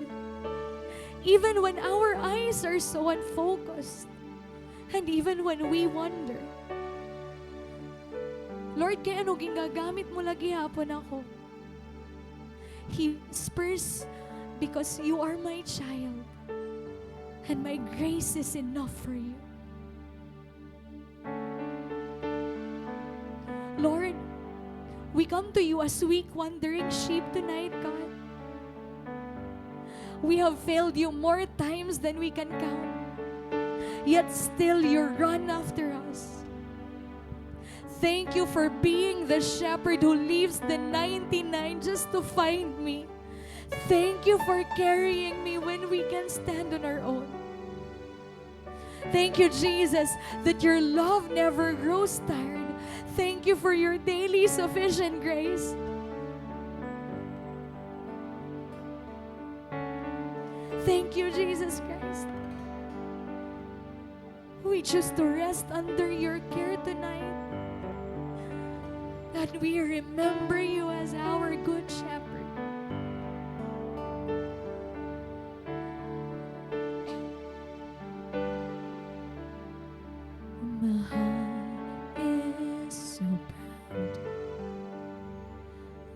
even when our eyes are so unfocused, and even when we wonder, Lord, kaya ano ginagamit mo lagi hapon ako? He whispers, because you are my child, and my grace is enough for you. Lord, we come to you as weak, wandering sheep tonight, God. We have failed you more times than we can count, yet still you run after us. Thank you for being the shepherd who leaves the 99 just to find me. Thank you for carrying me when we can stand on our own. Thank you, Jesus, that your love never grows tired. Thank you for your daily sufficient grace. Thank you, Jesus Christ. We choose to rest under your care tonight. That we remember you as our good shepherd. My heart is so proud.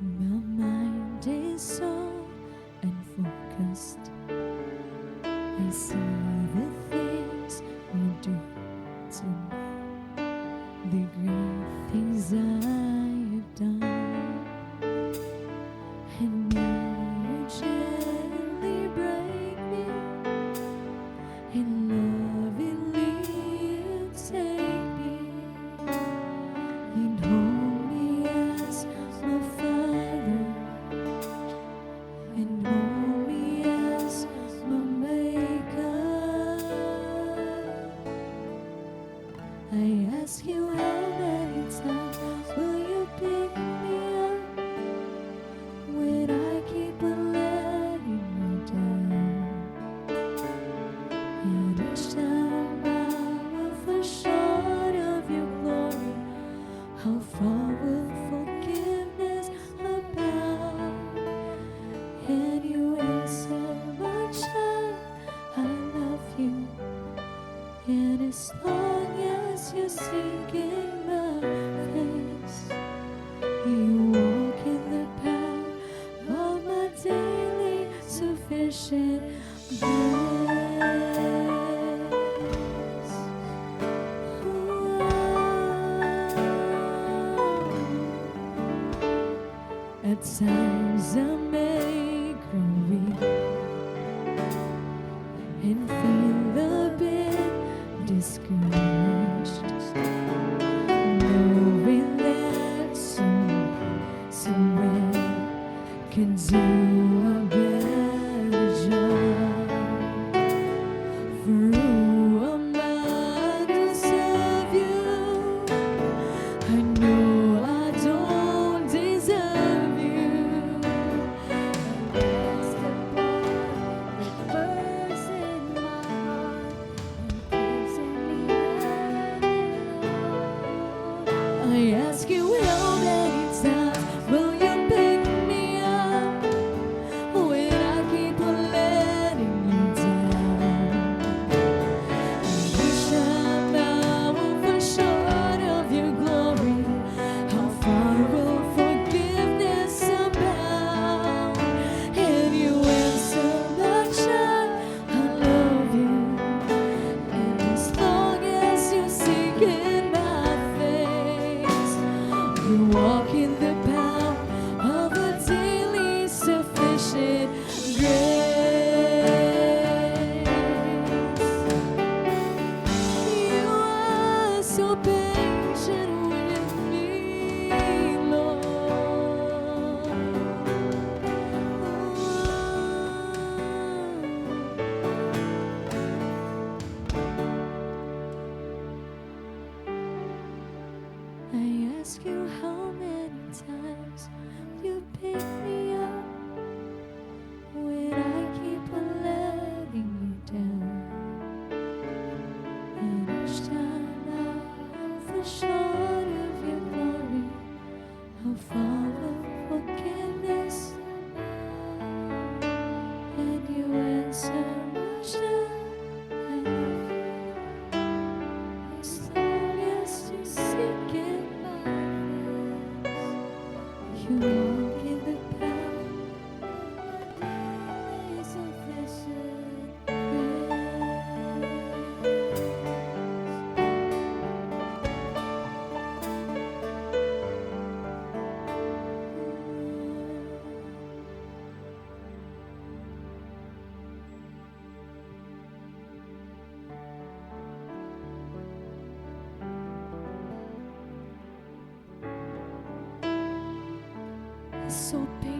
My mind is so unfocused. I see the things you do to me, the great things I've done, and you gently break me, and lovingly you take me, and hold me as my Father, and hold me as my Maker. I ask you how many times will you pick me up when I keep on letting you down? And each time I will fall short of your glory, how far will forgiveness abound? And you answer, my child, I love you. And as long as you're seeking my face, you walk in the path of my daily sufficient grace. At times I may grow weak and feel a bit discouraged, knowing that somewhere can do a better job. For who am I to serve you? I know I don't deserve you. That's the part that burns in my heart and keeps me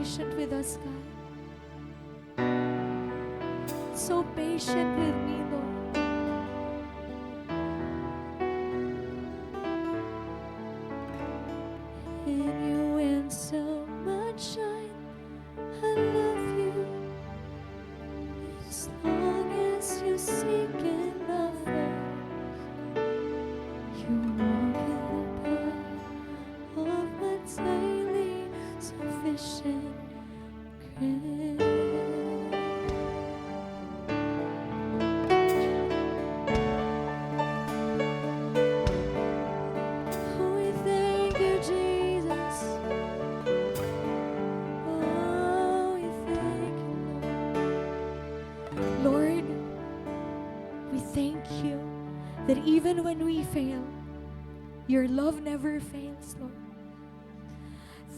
patient with us, God. So patient with me, Lord. And you and so much I love you. As long as you seek in my face, you walk in the path of my daily sufficient grace. Oh, we thank you, Jesus. Oh, we thank you, Lord. Lord, we thank you that even when we fail, your love never fails, Lord.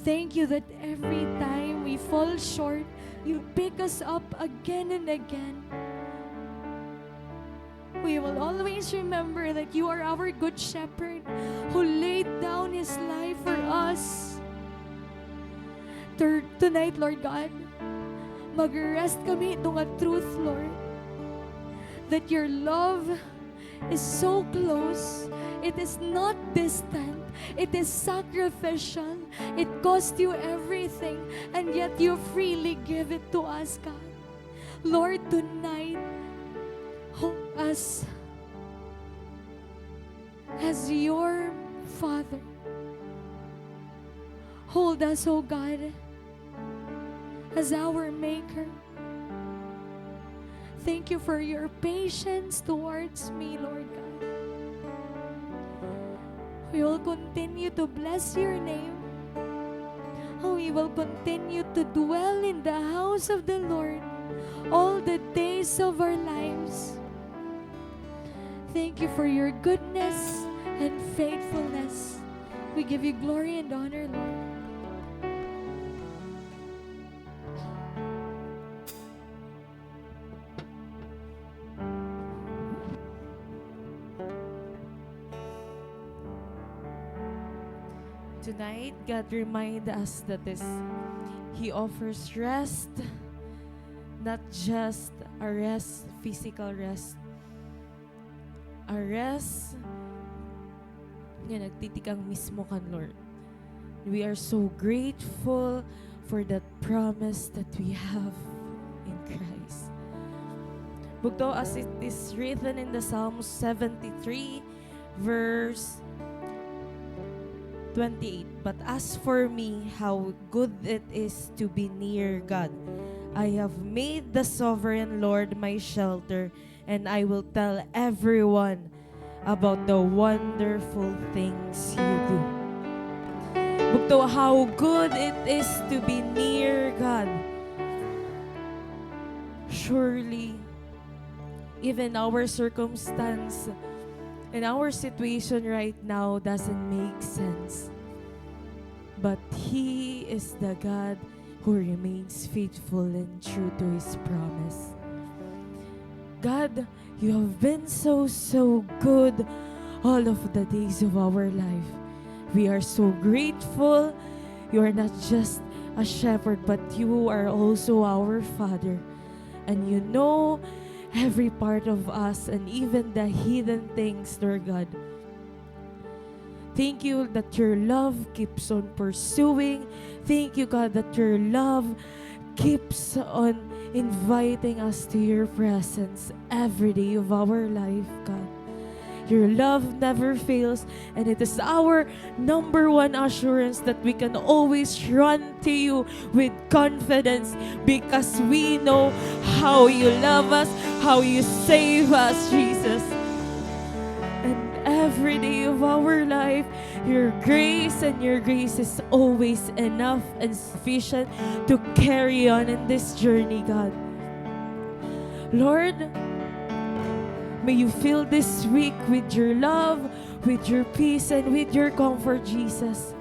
Thank you that every time we fall short, you pick us up again and again. We will always remember that you are our good shepherd who laid down his life for us. Tonight, Lord God, mag-rest kami itong truth, Lord, that your love is so close. It is not distant. It is sacrificial. It cost you everything, and yet you freely give it to us, God. Lord, tonight, hold us as your Father. Hold us, oh God, as our Maker. Thank you for your patience towards me, Lord God. We will continue to bless your name. We will continue to dwell in the house of the Lord all the days of our lives. Thank you for your goodness and faithfulness. We give you glory and honor, Lord. Tonight, God remind us that He offers rest, not just a rest, physical rest, a rest nga nagtitikang mismo kan Lord. We are so grateful for that promise that we have in Christ. Bugto as it is written in the Psalm 73, verse 28. But as for me, how good it is to be near God. I have made the sovereign Lord my shelter, and I will tell everyone about the wonderful things you do. Bugto, how good it is to be near God. Surely, even our circumstance and our situation right now doesn't make sense. But He is the God who remains faithful and true to His promise. God, you have been so good all of the days of our life. We are so grateful. You are not just a shepherd, but you are also our Father. And you know every part of us and even the hidden things, Lord God. Thank you that your love keeps on pursuing. Thank you, God, that your love keeps on inviting us to your presence every day of our life, God. Your love never fails, and it is our number one assurance that we can always run to you with confidence because we know how you love us, how you save us, Jesus. And every day of our life, your grace is always enough and sufficient to carry on in this journey, God. Lord, may you fill this week with your love, with your peace, and with your comfort, Jesus.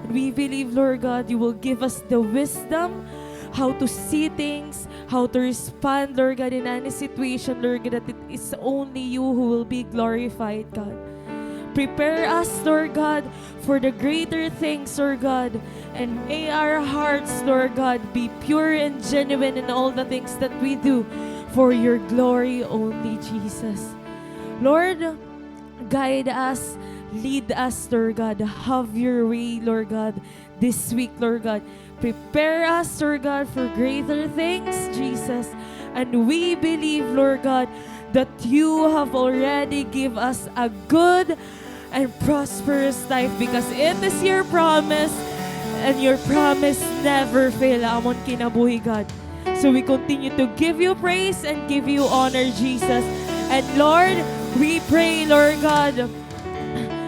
And we believe, Lord God, you will give us the wisdom how to see things, how to respond, Lord God, in any situation, Lord God, that it is only you who will be glorified, God. Prepare us, Lord God, for the greater things, Lord God. And may our hearts, Lord God, be pure and genuine in all the things that we do for your glory only, Jesus. Lord, guide us, lead us, Lord God. Have your way, Lord God, this week, Lord God. Prepare us, Lord God, for greater things, Jesus. And we believe, Lord God, that you have already give us a good and prosperous life because it is your promise and your promise never fail. Amon kinabuhi, God. So we continue to give you praise and give you honor, Jesus. And Lord, we pray, Lord God,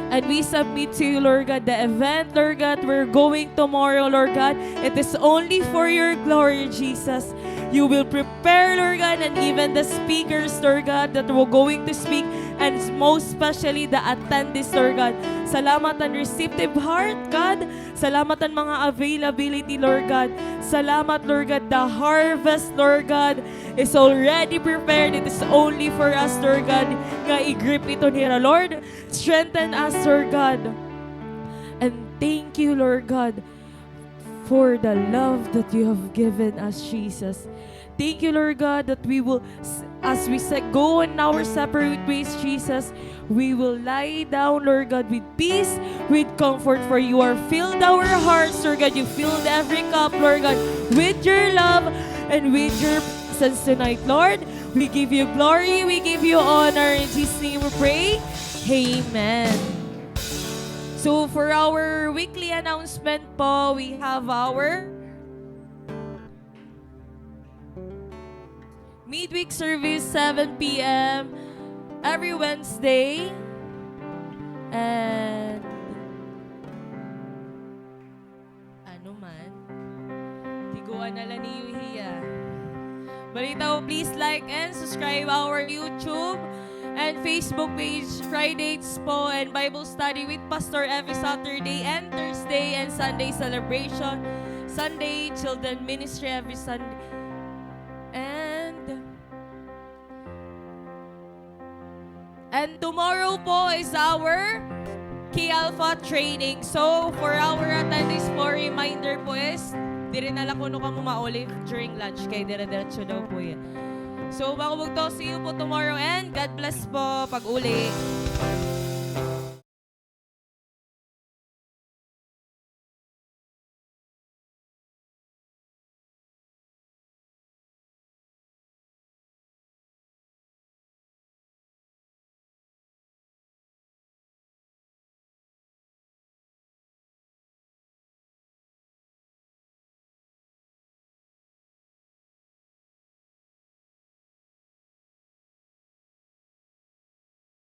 and we submit to you, Lord God, the event, Lord God, we're going tomorrow, Lord God. It is only for your glory, Jesus. You will prepare, Lord God, and even the speakers, Lord God, that we're going to speak, and most especially the attendees, Lord God. Salamat ang receptive heart, God. Salamat ang mga availability, Lord God. Salamat, Lord God. The harvest, Lord God, is already prepared. It is only for us, Lord God, nga i-grip ito nila, Lord. Strengthen us, Lord God. And thank you, Lord God, for the love that you have given us, Jesus. Thank you, Lord God, that we will, as we go in our separate ways, Jesus, we will lie down, Lord God, with peace, with comfort, for you are filled our hearts, Lord God. You filled every cup, Lord God, with your love and with your presence tonight, Lord. We give you glory, we give you honor. In Jesus' name we pray. Amen. So for our weekly announcement po, we have our midweek service, 7 p.m. every Wednesday. And ano man, tiguan na lang ni Yuhiya. Balita, please like and subscribe our YouTube and Facebook page, Fridays po, and Bible study with Pastor every Saturday and Thursday, and Sunday celebration, Sunday children ministry every Sunday. And tomorrow po is our Ki Alpha training. So, for our attendees po, reminder po is, di rin nala kuno ka mo mauli during lunch, kay dire-diretso daw po yan. So, makabugto, see you po tomorrow, and God bless po pag uli.